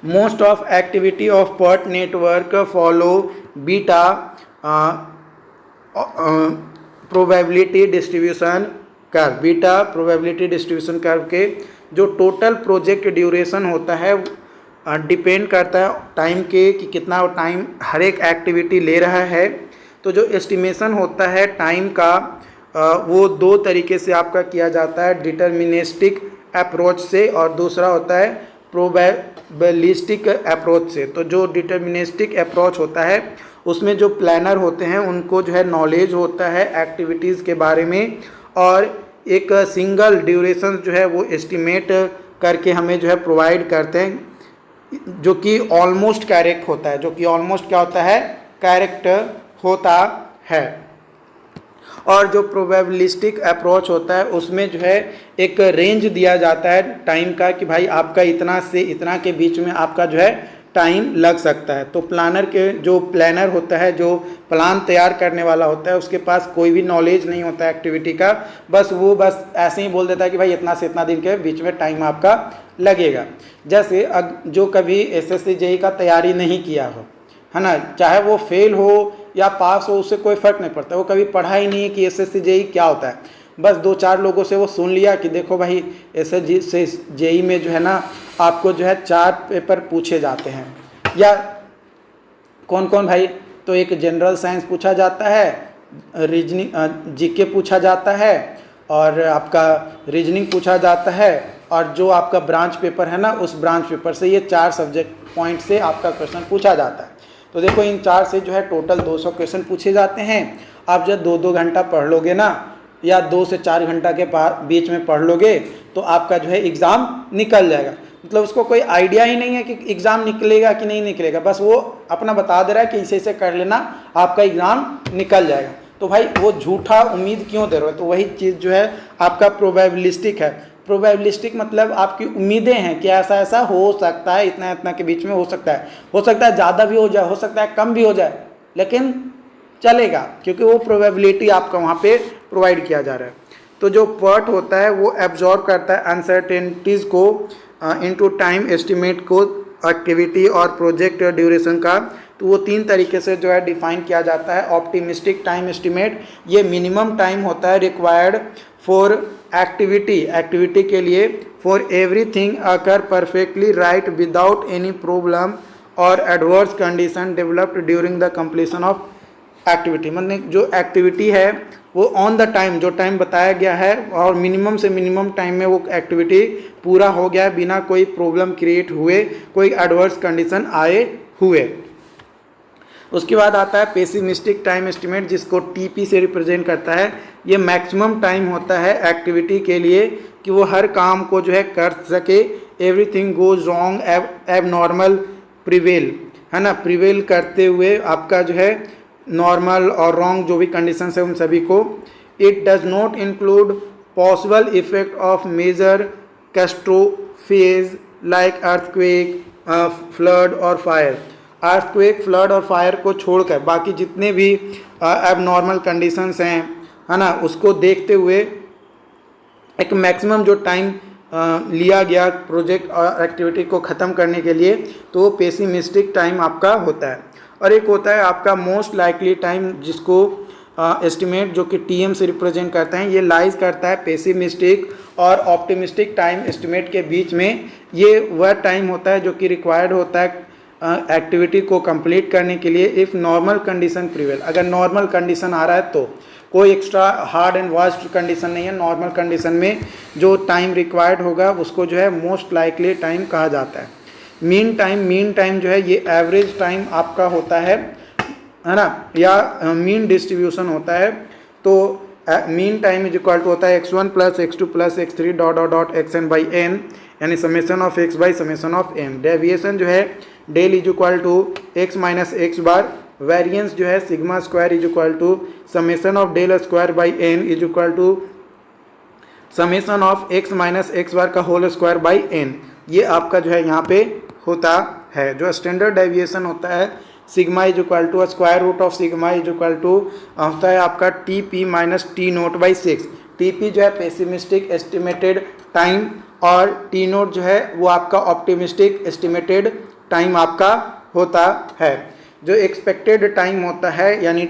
[SPEAKER 1] Most of activity of PERT network follow beta probability distribution curve. Beta probability distribution curve के जो टोटल प्रोजेक्ट ड्यूरेशन होता है डिपेंड करता है टाइम के कि कितना टाइम हर एक एक्टिविटी ले रहा है। तो जो एस्टिमेशन होता है टाइम का वो दो तरीके से आपका किया जाता है, डिटर्मिनिस्टिक अप्रोच से और दूसरा होता है प्रोबेबिलिस्टिक अप्रोच से। तो जो डिटर्मिनिस्टिक अप्रोच होता है उसमें जो प्लानर होते हैं उनको जो है नॉलेज होता है एक्टिविटीज़ के बारे में, और एक सिंगल ड्यूरेशन जो है वो एस्टिमेट करके हमें जो है प्रोवाइड करते हैं, जो कि ऑलमोस्ट करेक्ट होता है, जो कि ऑलमोस्ट क्या होता है? करेक्ट होता है। और जो प्रोबेबिलिस्टिक अप्रोच होता है उसमें जो है एक रेंज दिया जाता है टाइम का कि भाई आपका इतना से इतना के बीच में आपका जो है टाइम लग सकता है। तो प्लानर होता है, जो प्लान तैयार करने वाला होता है, उसके पास कोई भी नॉलेज नहीं होता है एक्टिविटी का, वो बस ऐसे ही बोल देता है कि भाई इतना से इतना दिन के बीच में टाइम आपका लगेगा। जैसे जो कभी SSC JEE का तैयारी नहीं किया हो, है ना, चाहे वो फेल हो या पास हो, उससे कोई फ़र्क नहीं पड़ता। वो कभी पढ़ा ही नहीं है कि SSC JEE क्या होता है, बस 2-4 लोगों से वो सुन लिया कि देखो भाई SSC JEE में जो है ना आपको जो है 4 पेपर पूछे जाते हैं, या कौन कौन भाई, तो एक जनरल साइंस पूछा जाता है, रीजनिंग GK पूछा जाता है, और आपका रीजनिंग पूछा जाता है, और जो आपका ब्रांच पेपर है ना उस ब्रांच पेपर से ये 4 सब्जेक्ट पॉइंट से आपका क्वेश्चन पूछा जाता है। तो देखो इन 4 से जो है टोटल 200 क्वेश्चन पूछे जाते हैं। आप जब 2-2 घंटा पढ़ लोगे ना, या 2 से 4 घंटा के बीच में पढ़ लोगे, तो आपका जो है एग्ज़ाम निकल जाएगा। मतलब उसको कोई आइडिया ही नहीं है कि एग्ज़ाम निकलेगा कि नहीं निकलेगा, बस वो अपना बता दे रहा है कि इसे इसे कर लेना आपका एग्ज़ाम निकल जाएगा। तो भाई वो झूठा उम्मीद क्यों दे रहे हो? तो वही चीज़ जो है आपका प्रोबेबिलिस्टिक है। प्रोबेबिलिस्टिक मतलब आपकी उम्मीदें हैं कि ऐसा ऐसा हो सकता है, इतना इतना के बीच में हो सकता है ज़्यादा भी हो जाए, हो सकता है कम भी हो जाए, लेकिन चलेगा क्योंकि वो प्रोबेबिलिटी आपका वहाँ पे प्रोवाइड किया जा रहा है। तो जो PERT होता है वो एब्जॉर्ब करता है अनसर्टेनिटीज़ को इनटू टाइम एस्टिमेट को, एक्टिविटी और प्रोजेक्ट ड्यूरेशन का। तो वो 3 तरीके से जो है डिफाइन किया जाता है। ऑप्टिमिस्टिक टाइम एस्टिमेट, ये मिनिमम टाइम होता है रिक्वायर्ड फॉर एक्टिविटी के लिए, for everything occur perfectly right without any problem और adverse condition developed during the completion of activity. मतलब जो एक्टिविटी है वो ऑन द टाइम, जो टाइम बताया गया है और मिनिमम से मिनिमम टाइम में वो एक्टिविटी पूरा हो गया है बिना कोई प्रॉब्लम क्रिएट हुए, कोई एडवर्स कंडीशन आए हुए। उसके बाद आता है पेसिमिस्टिक टाइम एस्टिमेट, जिसको TP से रिप्रेजेंट करता है। ये मैक्सिमम टाइम होता है एक्टिविटी के लिए कि वो हर काम को जो है कर सके। एवरीथिंग गोज रॉन्ग एब नॉर्मल प्रिवेल, है ना, प्रिवेल करते हुए आपका जो है नॉर्मल और रॉन्ग जो भी कंडीशन है उन सभी को। It does not include possible effect of major catastrophes like earthquake, flood और फायर। अर्थक्वेक, फ्लड और फायर को छोड़कर बाकी जितने भी एबनॉर्मल कंडीशंस हैं, है ना, उसको देखते हुए एक मैक्सिमम जो टाइम लिया गया प्रोजेक्ट और एक्टिविटी को ख़त्म करने के लिए, तो वो पेसिमिस्टिक टाइम आपका होता है। और एक होता है आपका मोस्ट लाइकली टाइम, जिसको एस्टिमेट जो कि टीएम से रिप्रेजेंट करते हैं, ये लाइज करता है पेसिमिस्टिक और ऑप्टिमिस्टिक टाइम एस्टिमेट के बीच में। ये वह टाइम होता है जो कि रिक्वायर्ड होता है एक्टिविटी को कंप्लीट करने के लिए इफ़ नॉर्मल कंडीशन प्रिवेल। अगर नॉर्मल कंडीशन आ रहा है तो कोई extra hard and worst condition नहीं है, नॉर्मल कंडीशन में जो टाइम रिक्वायर्ड होगा उसको जो है मोस्ट लाइकली टाइम कहा जाता है। मीन टाइम जो है ये एवरेज टाइम आपका होता है ना, या मीन डिस्ट्रीब्यूशन होता है। तो mean time is equal to होता है x1 plus x2 plus x3 dot dot dot xn by n, यानी summation of x by summation of m। Deviation जो है del is equal to x minus x bar. Variance जो है sigma square is equal to summation of del square by n is equal to summation of x minus x bar का whole square by n। ये आपका जो है यहाँ पे होता है। जो स्टैंडर्ड डेविएशन होता है sigma is equal to square root of sigma is equal to होता है आपका T P minus T naught by 6। T P जो है पेसिमिस्टिक एस्टिमेटेड टाइम और टी नोट जो है वो आपका ऑप्टिमिस्टिक एस्टिमेटेड टाइम आपका होता है। जो एक्सपेक्टेड टाइम होता है यानी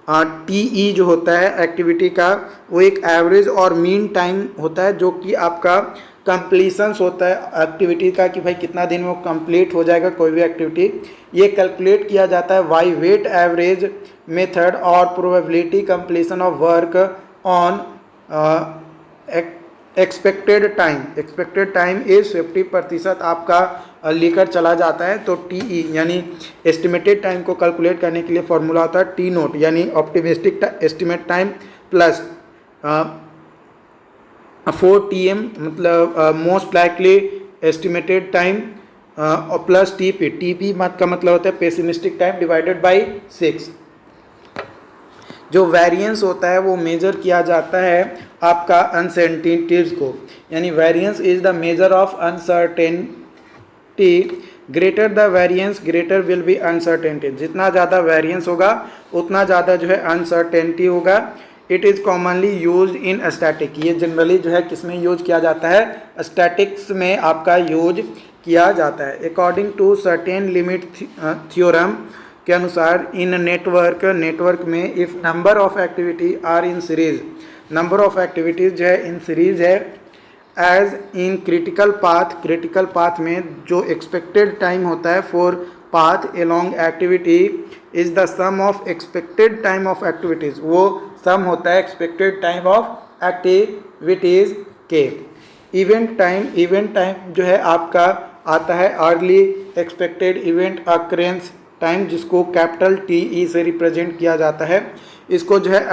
[SPEAKER 1] टी ई जो होता है एक्टिविटी का, वो एक एवरेज और मीन टाइम होता है जो कि आपका कंप्लीशंस होता है एक्टिविटी का, कि भाई कितना दिन में वो कंप्लीट हो जाएगा कोई भी एक्टिविटी। ये कैलकुलेट किया जाता है बाय वेट एवरेज मेथड और probability completion of work on expected time. Expected time is 50% आपका लेकर चला जाता है। तो टी ई यानी एस्टिमेटेड टाइम को कैलकुलेट करने के लिए फॉर्मूला होता है टी नोट यानी optimistic estimate time plus 4TM मतलब most likely estimated time plus TP. TP का मतलब होता है पेसिमिस्टिक टाइम डिवाइडेड बाय 6। जो वेरिएंस होता है वो मेजर किया जाता है आपका अनसर्टेनिटीज को, यानी variance is the measure of uncertainty. Greater the variance greater will be uncertainty. जितना ज़्यादा वेरिएंस होगा उतना ज़्यादा जो है अनसर्टेनिटी होगा। It is commonly use in static. ये जनरली जो है किस में यूज किया जाता है, स्टैटिक्स में आपका यूज किया जाता है। According to certain limit theorem के अनुसार इन नेटवर्क में if number of activity are in series, number of activities जो है इन सीरीज है एज इन क्रिटिकल पाथ में जो एक्सपेक्टेड टाइम होता है for path along activity is the sum of expected time of activities. वो sum होता है एक्सपेक्टेड टाइम ऑफ एक्टिविटीज़ के। इवेंट टाइम जो है आपका आता है early expected event occurrences time, जिसको कैपिटल टी ई से रिप्रेजेंट किया जाता है। इसको जो है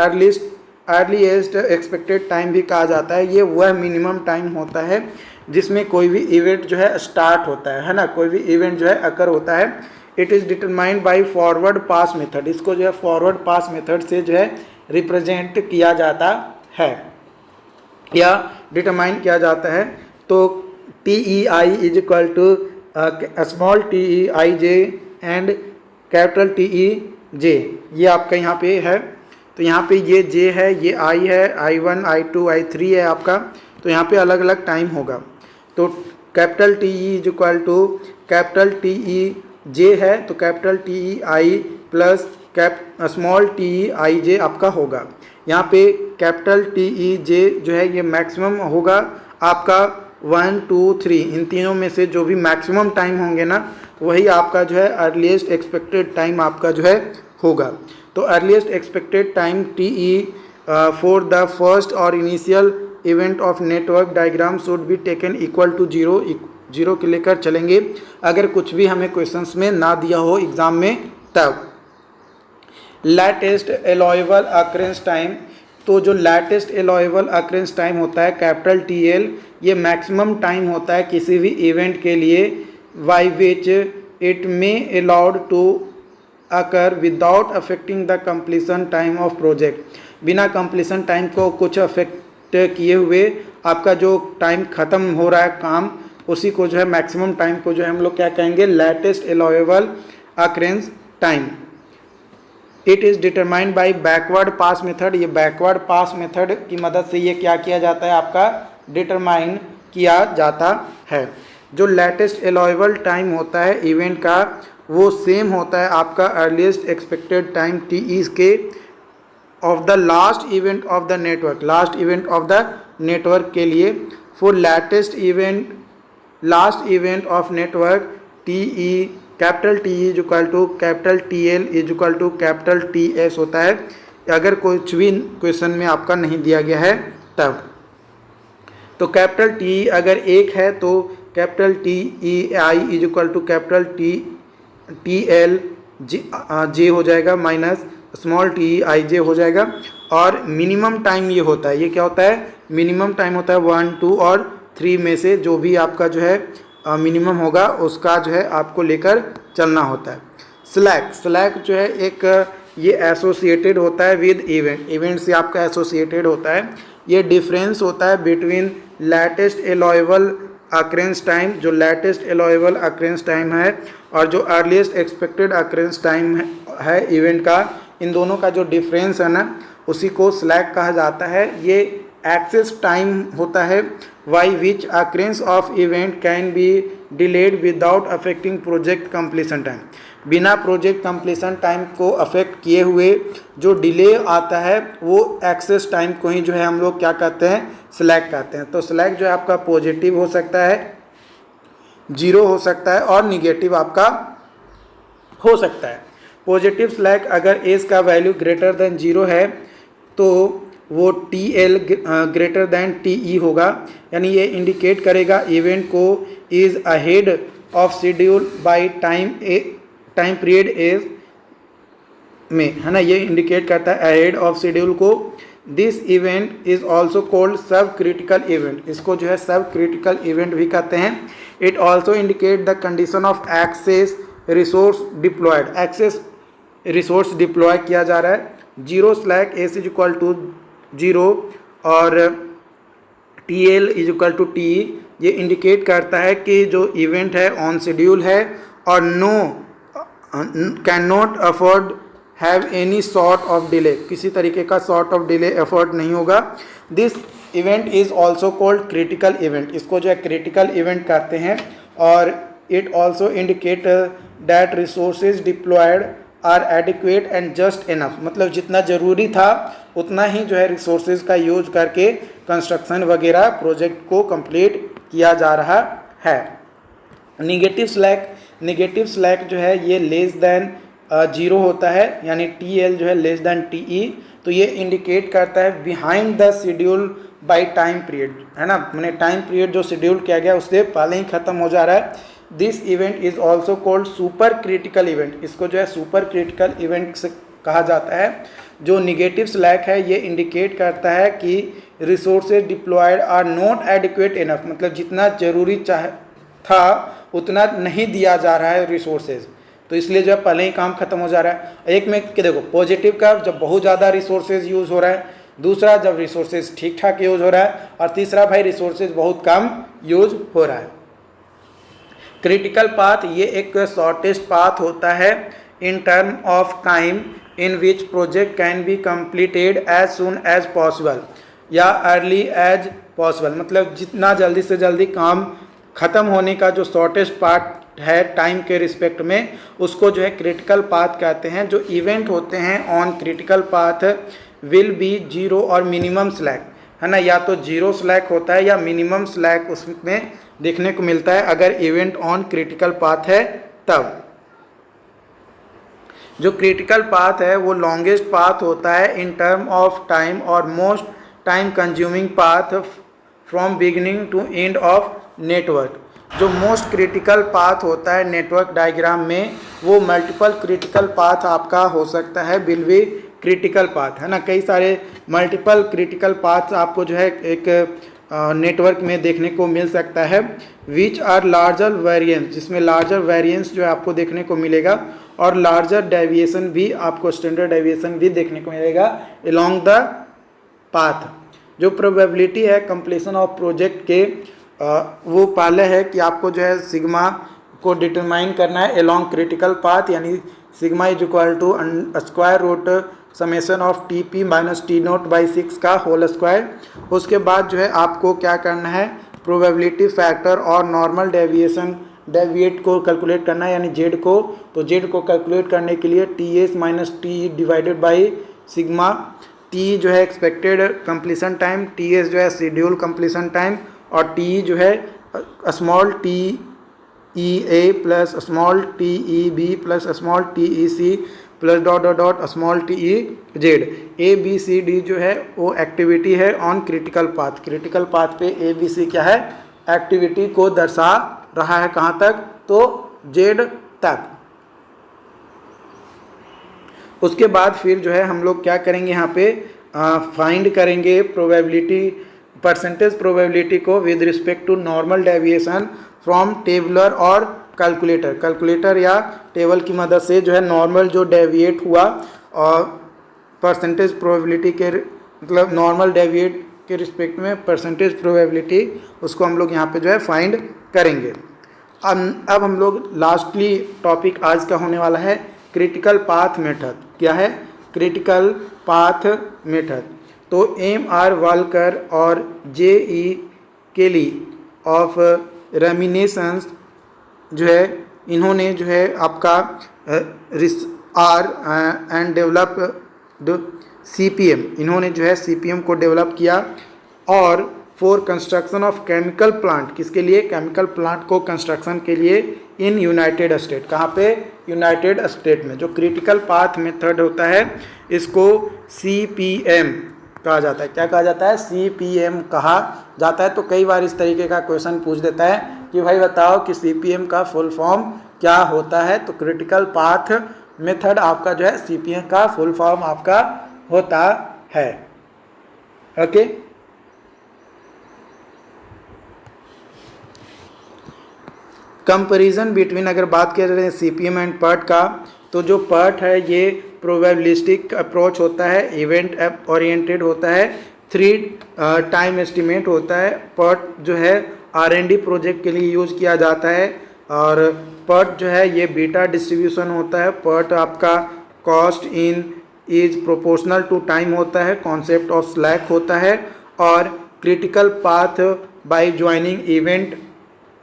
[SPEAKER 1] अर्लीस्ट एक्सपेक्टेड टाइम भी कहा जाता है। ये वह मिनिमम टाइम होता है जिसमें कोई भी इवेंट जो है स्टार्ट होता है ना, कोई भी इवेंट जो है अकर होता है। It is determined by forward pass method. इसको जो है फॉरवर्ड पास मेथड से जो है रिप्रेजेंट किया जाता है या डिटरमाइन किया जाता है। तो T E I is equal to small T E I J and capital T E J. ये आपका यहाँ पे है। तो यहाँ पे ये जे है, ये आई है, I1 I2 I3 है आपका। तो यहाँ पे अलग अलग टाइम होगा। तो capital T E is equal to capital T E J है, तो capital T E I plus small T E I J आपका होगा। यहाँ पे कैपिटल टी ई जे जो है ये मैक्सिमम होगा आपका 1 2 3, इन तीनों में से जो भी मैक्सिमम टाइम होंगे ना वही आपका जो है अर्लीस्ट एक्सपेक्टेड टाइम आपका जो है होगा। तो earliest expected time T E for the first और initial event of network diagram should be taken equal to 0 के लेकर चलेंगे अगर कुछ भी हमें क्वेश्चंस में ना दिया हो एग्जाम में तब। लेटेस्ट अलाउएबल अकरेंस टाइम, तो जो लेटेस्ट अलाउएबल अकरेंस टाइम होता है कैपिटल टी एल, ये मैक्सिमम टाइम होता है किसी भी इवेंट के लिए by which it may allowed to occur without affecting the completion time of project. बिना कंप्लीशन टाइम को कुछ अफेक्ट किए हुए आपका जो टाइम ख़त्म हो रहा है काम, उसी को जो है मैक्सिमम टाइम को जो है हम लोग क्या कहेंगे, latest allowable occurrence time. It is determined by backward pass method. ये बैकवर्ड पास मेथड की मदद से ये क्या किया जाता है, आपका डिटरमाइन किया जाता है। जो लेटेस्ट अलाइवल टाइम होता है इवेंट का वो सेम होता है आपका earliest expected time T E के of the last event of the network, last event of the network के लिए। For latest event last event of network T E capital T is equal to capital T L is equal to capital T S होता है, अगर कुछ भी question में आपका नहीं दिया गया है तब। तो कैपिटल टी अगर एक है तो capital T E I is equal to capital T L J हो जाएगा minus small T I J हो जाएगा। और मिनिमम टाइम ये होता है, ये क्या होता है, मिनिमम टाइम होता है 1, 2 और 3 में से जो भी आपका जो है मिनिमम होगा उसका जो है आपको लेकर चलना होता है। स्लैक, स्लैक जो है एक ये एसोसिएटेड होता है विद इवेंट, इवेंट से आपका एसोसिएटेड होता है। ये डिफरेंस होता है बिटवीन लेटेस्ट अलाइवल अक्रेंस टाइम, जो लेटेस्ट अलाइवल अक्रेंस टाइम है, और जो अर्लीस्ट एक्सपेक्टेड अक्रेंस टाइम है इवेंट का। इन दोनों का जो डिफरेंस है ना उसी को स्लैक कहा जाता है। ये एक्सेस टाइम होता है by which occurrence of event can be delayed without affecting project completion time. बिना प्रोजेक्ट कंप्लीशन टाइम को अफेक्ट किए हुए जो डिले आता है वो एक्सेस टाइम को ही जो है हम लोग क्या कहते हैं, स्लैक कहते हैं। तो स्लैक जो है आपका पॉजिटिव हो सकता है, 0 हो सकता है और निगेटिव आपका हो सकता है। पॉजिटिव स्लैक अगर एज का वैल्यू ग्रेटर देन 0 है तो वो T L greater than T E होगा, यानी ये इंडिकेट करेगा इवेंट को is ahead of schedule by time period S में, है ना, ये इंडिकेट करता है अहेड ऑफ शेड्यूल को। This event is also called sub critical event, इसको जो है सब क्रिटिकल इवेंट भी कहते हैं। It also indicate the condition of excess resource deployed, excess resource deploy किया जा रहा है। 0 slack S is equal to 0 और T L is equal to T, ये इंडिकेट करता है कि जो इवेंट है ऑन शेड्यूल है और no can not afford have any sort of delay, किसी तरीके का सॉर्ट ऑफ डिले अफोर्ड नहीं होगा। This event is also called critical event, इसको जो है क्रिटिकल इवेंट कहते हैं। और it also indicate that resources deployed are adequate and just enough, मतलब जितना ज़रूरी था उतना ही जो है रिसोर्सेज का यूज करके कंस्ट्रक्शन वगैरह प्रोजेक्ट को कंप्लीट किया जा रहा है। निगेटिव स्लैक, निगेटिव स्लैक जो है ये लेस दैन 0 होता है, यानी टी एल जो है लेस दैन टी ई, तो ये इंडिकेट करता है behind the schedule by time period, है ना, मैंने टाइम पीरियड जो शेड्यूल किया गया उससे पहले ही ख़त्म हो जा रहा है। This event is also called super critical event, इसको जो है सुपर क्रिटिकल इवेंट से कहा जाता है। जो निगेटिव स्लैक है ये इंडिकेट करता है कि resources deployed are not adequate enough, मतलब जितना ज़रूरी था उतना नहीं दिया जा रहा है रिसोर्सेज, तो इसलिए जो है पहले ही काम खत्म हो जा रहा है। एक में कि देखो पॉजिटिव का जब बहुत ज़्यादा रिसोर्सेज यूज़ हो रहा है, दूसरा जब रिसोर्सेज ठीक ठाक यूज़ हो रहा है, और तीसरा भाई रिसोर्सेज बहुत कम यूज़ हो रहा है। क्रिटिकल पाथ ये एक शॉर्टेस्ट पाथ होता है in term of time in which project can be completed as soon as possible या अर्ली एज पॉसिबल, मतलब जितना जल्दी से जल्दी काम ख़त्म होने का जो शॉर्टेस्ट पार्ट है टाइम के रिस्पेक्ट में उसको जो है क्रिटिकल पाथ कहते हैं। जो इवेंट होते हैं on critical path will be 0 और मिनिमम स्लैक, है ना, या तो 0 स्लैक होता है या मिनिमम स्लैक उसमें देखने को मिलता है अगर इवेंट ऑन क्रिटिकल पाथ है तब। जो क्रिटिकल पाथ है वो लॉन्गेस्ट पाथ होता है इन टर्म ऑफ टाइम और most time consuming path from beginning to end of network. जो मोस्ट क्रिटिकल पाथ होता है नेटवर्क डायग्राम में वो मल्टीपल क्रिटिकल पाथ आपका हो सकता है, विल बी क्रिटिकल पाथ, है ना, कई सारे मल्टीपल क्रिटिकल पाथ आपको जो है एक नेटवर्क में देखने को मिल सकता है। विच आर लार्जर वेरिएंस, जिसमें लार्जर वेरिएंस जो है आपको देखने को मिलेगा और लार्जर डेविएशन भी आपको, स्टैंडर्ड डेविएशन भी देखने को मिलेगा अलोंग द पाथ। जो प्रोबेबिलिटी है कंप्लीशन ऑफ प्रोजेक्ट के वो पहले है कि आपको जो है सिग्मा को डिटरमाइन करना है एलॉन्ग क्रिटिकल पाथ, यानी sigma is equal to square root summation of T P minus T naught by 6 का होल स्क्वायर। उसके बाद जो है आपको क्या करना है, प्रोबेबिलिटी फैक्टर और नॉर्मल डेविएट को कैलकुलेट करना है, यानी जेड को। तो जेड को कैलकुलेट करने के लिए T S minus T divided by sigma, T जो है expected completion time, T S जो है शेड्यूल कंप्लीशन टाइम, और टी जो है small T E A plus small T E B plus small T E C plus dot dot dot small T E Z. A B C D जो है वो activity है on critical path. Critical path पे A B सी क्या है, activity को दर्शा रहा है, कहाँ तक, तो जेड तक। उसके बाद फिर जो है हम लोग क्या करेंगे, यहाँ पे फाइंड करेंगे प्रोबेबिलिटी, परसेंटेज प्रोबेबिलिटी को with respect to normal deviation from tabular और कैलकुलेटर या टेबल की मदद से जो है नॉर्मल जो डेविएट हुआ और परसेंटेज प्रोबेबिलिटी के मतलब नॉर्मल डेविएट के रिस्पेक्ट में परसेंटेज प्रोबेबिलिटी, उसको हम लोग यहाँ पे जो है फाइंड करेंगे। अब हम लोग लास्टली टॉपिक आज का होने वाला है क्रिटिकल पाथ मेथड। क्या है, क्रिटिकल पाथ मेथड। तो एम आर वालकर और जे ई केली ऑफ रेमिनेशंस जो है, इन्होंने जो है आपका आर एंड डेवलप्ड सीपीएम, इन्होंने जो है सीपीएम को डेवलप किया। और for construction of chemical plant, किसके लिए, केमिकल प्लांट को कंस्ट्रक्शन के लिए इन यूनाइटेड स्टेट। कहाँ पे, यूनाइटेड स्टेट में। जो क्रिटिकल पाथ मेथड होता है इसको सीपीएम कहा जाता है। क्या कहा जाता है, सीपीएम कहा जाता है। तो कई बार इस तरीके का क्वेश्चन पूछ देता है कि भाई बताओ कि सीपीएम का फुल फॉर्म क्या होता है। तो क्रिटिकल पाथ मेथड आपका जो है सीपीएम का फुल फॉर्म आपका होता है। ओके, कंपैरिजन बिटवीन, अगर बात कर रहे हैं सीपीएम एंड पर्ट का, तो जो पर्ट है ये प्रोबेबिलिस्टिक अप्रोच होता है, इवेंट ओरिएंटेड होता है, 3 टाइम एस्टिमेट होता है। पर्ट जो है R&D प्रोजेक्ट के लिए यूज़ किया जाता है। और पर्ट जो है ये बीटा डिस्ट्रीब्यूशन होता है। पर्ट आपका cost in is proportional to time होता है, कॉन्सेप्ट ऑफ स्लैक होता है। और critical path by joining event,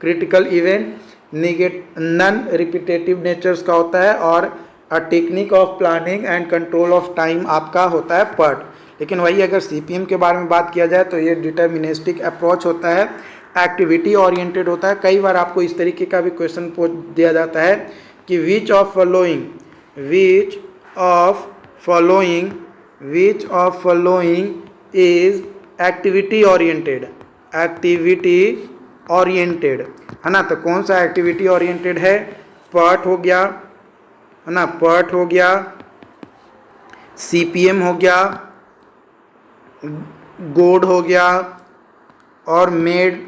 [SPEAKER 1] critical event non repetitive natures का होता है। और a technique of planning and control of time आपका होता है पर्ट। लेकिन वही अगर सीपीएम के बारे में बात किया जाए तो ये डिटर्मिनिस्टिक अप्रोच होता है, एक्टिविटी ओरिएंटेड होता है। कई बार आपको इस तरीके का भी क्वेश्चन पूछ दिया जाता है कि which of following is activity oriented, है ना। तो कौन सा एक्टिविटी ओरिएंटेड है, पर्ट हो गया, है ना, पर्ट हो गया, सीपीएम हो गया, गोड हो गया और मेड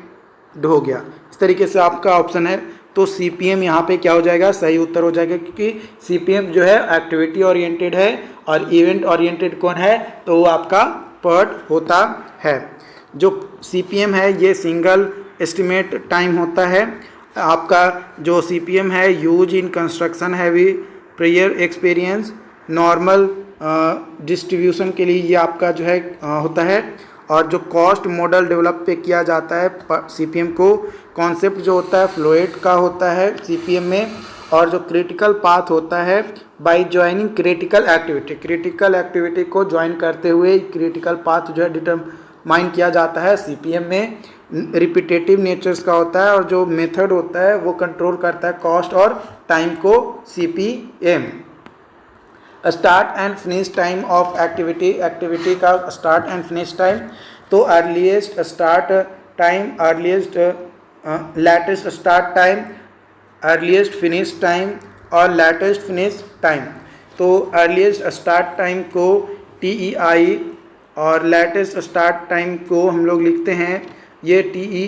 [SPEAKER 1] हो गया। इस तरीके से आपका ऑप्शन है। तो सीपीएम यहाँ पे क्या हो जाएगा, सही उत्तर हो जाएगा, क्योंकि सीपीएम जो है एक्टिविटी ओरिएंटेड है और इवेंट ओरिएंटेड कौन है, तो वो आपका पर्ट होता है। जो सीपीएम है ये सिंगल एस्टिमेट टाइम होता है। आपका जो सीपीएम है use in construction heavy prayer experience, normal distribution के लिए ये आपका जो है होता है। और जो कॉस्ट मॉडल डेवलप पे किया जाता है सीपीएम को, कॉन्सेप्ट जो होता है फ्लोएट का होता है सीपीएम में। और जो क्रिटिकल पाथ होता है बाय ज्वाइनिंग क्रिटिकल एक्टिविटी को ज्वाइन करते हुए क्रिटिकल पाथ जो है डिटरमाइन किया जाता है सीपीएम में। रिपीटेटिव नेचर्स का होता है और जो मेथड होता है वो कंट्रोल करता है कॉस्ट और टाइम को CPM. Start and finish time of activity का स्टार्ट एंड फिनिश टाइम, तो earliest start time, latest start time, earliest finish time और लेटेस्ट फिनिश टाइम। तो अर्लीस्ट स्टार्ट टाइम को TEI और लेटेस्ट स्टार्ट टाइम को हम लोग लिखते हैं, ये TE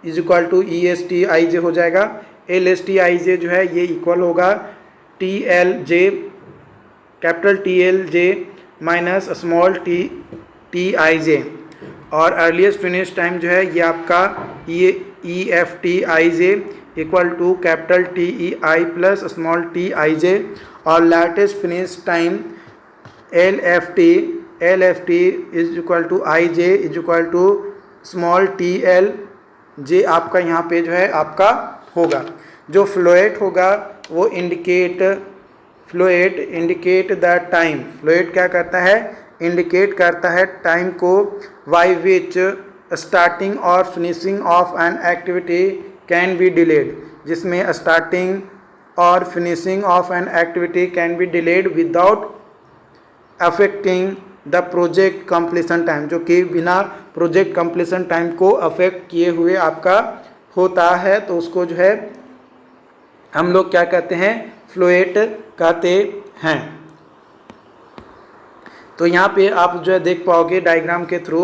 [SPEAKER 1] is equal to ESTIJ हो जाएगा। LSTIJ जो है ये इक्वल होगा TLJ, capital TLJ minus small TIJ। और अर्लीस्ट फिनिश टाइम जो है ये आपका E F T I J equal to capital T E I plus small T I J, और latest finish time L F T is equal to I J is equal to small T L J आपका यहाँ पे जो है आपका होगा। जो फ्लोएट होगा वो इंडिकेट द टाइम, फ्लोएट क्या करता है, इंडिकेट करता है टाइम को, बाय विच स्टार्टिंग और finishing of an activity can be delayed, जिसमें स्टार्टिंग और finishing of an activity can be delayed without affecting the project completion time, जो कि बिना प्रोजेक्ट कंप्लीशन टाइम को अफेक्ट किए हुए आपका होता है, तो उसको जो है हम लोग क्या कहते हैं, फ्लोएट कहते हैं। तो यहाँ पे आप जो है देख पाओगे डायग्राम के थ्रू,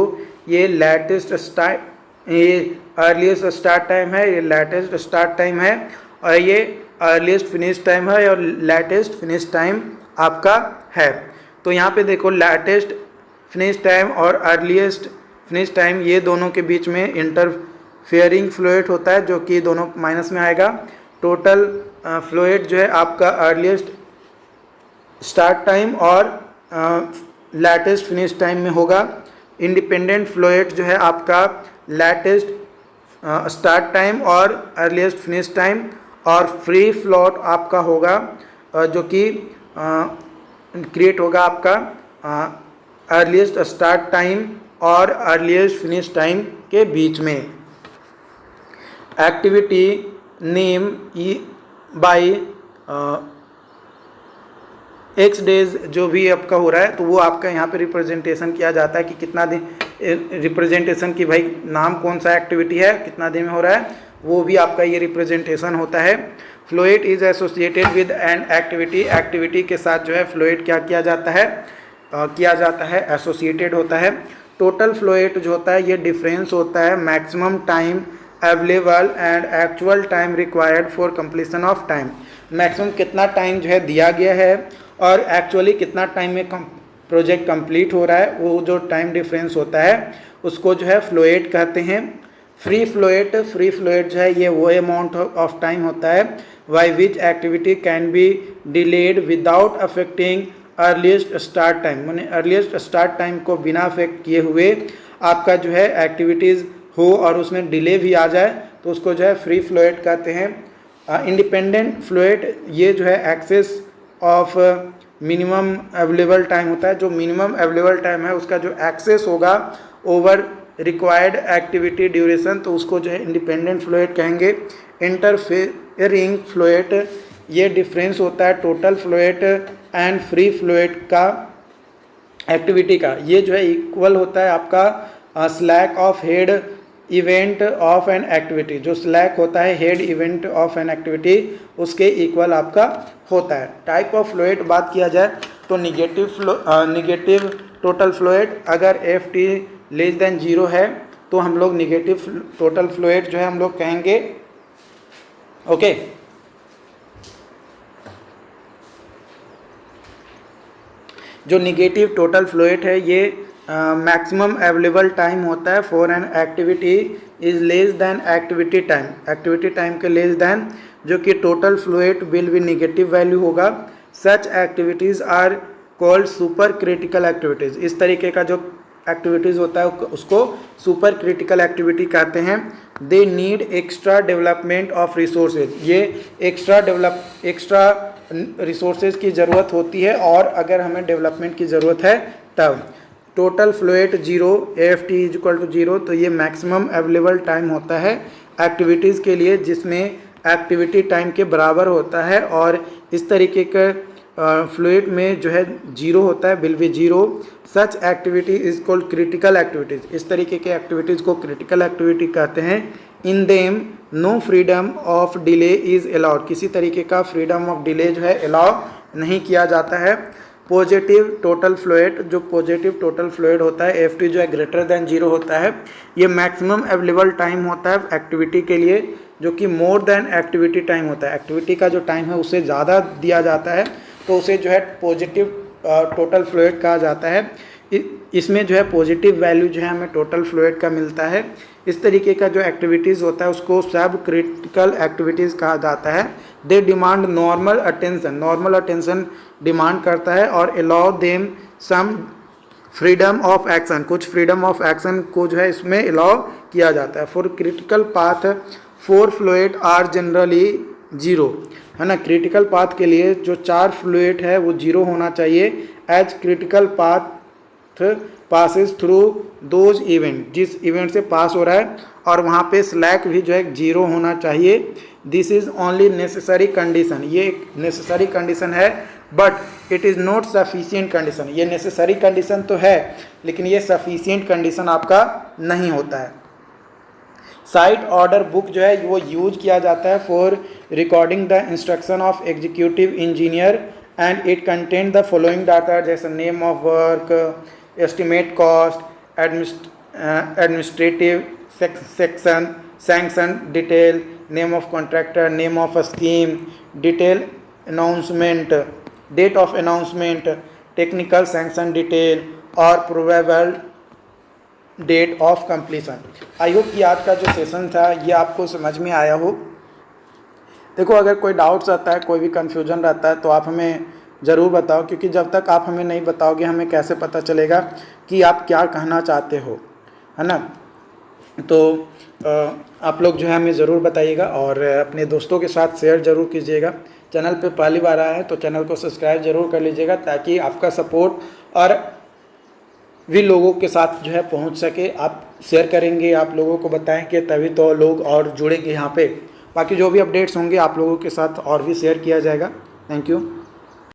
[SPEAKER 1] ये लेटेस्ट स्टार्ट, ये अर्लीस्ट स्टार्ट टाइम है, ये लेटेस्ट स्टार्ट टाइम है, और ये अर्लीस्ट फिनिश टाइम है, और लेटेस्ट फिनिश टाइम आपका है। तो यहाँ पे देखो लेटेस्ट फिनिश टाइम और अर्लीस्ट फिनिश टाइम, ये दोनों के बीच में इंटरफेयरिंग फ्लोएट होता है, जो कि दोनों माइनस में आएगा। टोटल फ्लोएट जो है आपका अर्लीस्ट स्टार्ट टाइम और लेटेस्ट फिनिश टाइम में होगा। इंडिपेंडेंट फ्लोएट जो है आपका लेटेस्ट स्टार्ट टाइम और अर्लीस्ट फिनिश टाइम, और फ्री फ्लोट आपका होगा जो कि क्रिएट होगा आपका अर्लीस्ट स्टार्ट टाइम और अर्लीस्ट फिनिश टाइम के बीच में। Activity name by x days जो भी आपका हो रहा है, तो वो आपका यहाँ पे रिप्रेजेंटेशन किया जाता है कि कितना दिन, रिप्रेजेंटेशन की भाई नाम कौन सा एक्टिविटी है, कितना दिन में हो रहा है, वो भी आपका ये रिप्रेजेंटेशन होता है। Float is associated with an activity, activity के साथ जो है फ्लोएट क्या किया जाता है, एसोसिएटेड होता है। टोटल फ्लोएट जो होता है ये डिफरेंस होता है maximum time available and actual time required for completion of time, maximum कितना टाइम जो है दिया गया है और एक्चुअली कितना टाइम में प्रोजेक्ट कंप्लीट हो रहा है, वो जो टाइम डिफरेंस होता है उसको जो है फ्लोएट कहते हैं। फ्री फ्लोएट जो है ये वो अमाउंट ऑफ टाइम होता है by which activity can be delayed without affecting earliest start time, माने अर्लीस्ट स्टार्ट टाइम को बिना अफेक्ट किए हुए आपका जो है एक्टिविटीज़ हो और उसमें डिले भी आ जाए, तो उसको जो है फ्री फ्लोएट कहते हैं। इंडिपेंडेंट फ्लोएट ये जो है excess of minimum available time होता है, जो मिनिमम अवेलेबल टाइम है उसका जो एक्सेस होगा ओवर रिक्वायर्ड एक्टिविटी ड्यूरेशन, तो उसको जो है इंडिपेंडेंट फ्लोएट कहेंगे। इंटरफेयरिंग फ्लोएट ये डिफरेंस होता है टोटल फ्लोएट एंड फ्री फ्लोएट का एक्टिविटी का, ये जो है इक्वल होता है आपका slack of head event of an activity, जो स्लैक होता है head event of an activity उसके इक्वल आपका होता है। टाइप ऑफ फ्लोएट बात किया जाए तो निगेटिव टोटल फ्लोएट, अगर एफ टी लेस देन 0 है तो हम लोग निगेटिव टोटल फ्लोएट जो है हम लोग कहेंगे। ओके, जो निगेटिव टोटल फ्लोएट है ये मैक्सिमम अवेलेबल टाइम होता है for an activity is less than activity time, activity time के लेस देन, जो कि टोटल फ्लोएट विल भी निगेटिव वैल्यू होगा। Such activities are called super critical activities, इस तरीके का जो एक्टिविटीज़ होता है उसको सुपर क्रिटिकल एक्टिविटी कहते हैं। They need extra development of resources, ये एक्स्ट्रा रिसोर्सेज की ज़रूरत होती है और अगर हमें डेवलपमेंट की ज़रूरत है तब। Total float 0, F T is equal to 0, तो ये मैक्सिमम अवेलेबल टाइम होता है एक्टिविटीज़ के लिए जिसमें एक्टिविटी टाइम के बराबर होता है, और इस तरीके का फ्लूइड में जो है 0 होता है, will be 0। Such activity is called critical activities, इस तरीके के एक्टिविटीज़ को क्रिटिकल एक्टिविटी कहते हैं। In them no freedom of delay is allowed, किसी तरीके का फ्रीडम ऑफ डिले जो है अलाउ नहीं किया जाता है। पॉजिटिव टोटल फ्लूइड, जो पॉजिटिव टोटल फ्लूइड होता है एफ टी जो है ग्रेटर देन 0 होता है, ये मैक्सिमम अवेलेबल टाइम होता है एक्टिविटी के लिए, जो कि मोर देन एक्टिविटी टाइम होता है। एक्टिविटी का जो टाइम है उससे ज़्यादा दिया जाता है तो उसे जो है पॉजिटिव टोटल फ्लूइड कहा जाता है। इसमें जो है पॉजिटिव वैल्यू जो है हमें टोटल फ्लूइड का मिलता है। इस तरीके का जो एक्टिविटीज़ होता है उसको सब क्रिटिकल एक्टिविटीज़ कहा जाता है। They demand normal attention demand करता है और allow them some freedom of action, कुछ फ्रीडम ऑफ एक्शन को जो है इसमें अलाउ किया जाता है। For critical path 4 floats are generally 0, है ना। क्रिटिकल पाथ के लिए जो 4 फ्लूइड है वो 0 होना चाहिए। As critical path passes through those event, जिस इवेंट से पास हो रहा है, और वहाँ पे स्लैक भी जो है 0 होना चाहिए। This is only necessary condition, ये एक नेसेसरी कंडीशन है, but it is not sufficient condition. ये नेसेसरी कंडीशन तो है लेकिन ये सफिशिएंट कंडीशन आपका नहीं होता है। साइट ऑर्डर बुक जो है वो यूज किया जाता है for recording the instruction of executive engineer and it contain the following data, जैसे name of work, estimate cost, administrative section, sanction detail, name of contractor, name of scheme, detail announcement, date of announcement, technical sanction detail और probable date of completion. I hope कि आज का जो session था ये आपको समझ में आया हो। देखो, अगर कोई डाउट्स आता है, कोई भी कन्फ्यूजन रहता है तो आप हमें ज़रूर बताओ, क्योंकि जब तक आप हमें नहीं बताओगे हमें कैसे पता चलेगा कि आप क्या कहना चाहते हो, है ना। तो आप लोग जो है हमें ज़रूर बताइएगा और अपने दोस्तों के साथ शेयर ज़रूर कीजिएगा। चैनल पे पहली बार आया है तो चैनल को सब्सक्राइब ज़रूर कर लीजिएगा, ताकि आपका सपोर्ट और भी लोगों के साथ जो है पहुंच सके। आप शेयर करेंगे, आप लोगों को बताएंगे, तभी तो लोग और जुड़ेंगे यहाँ पे। बाकी जो भी अपडेट्स होंगे आप लोगों के साथ और भी शेयर किया जाएगा। Thank you.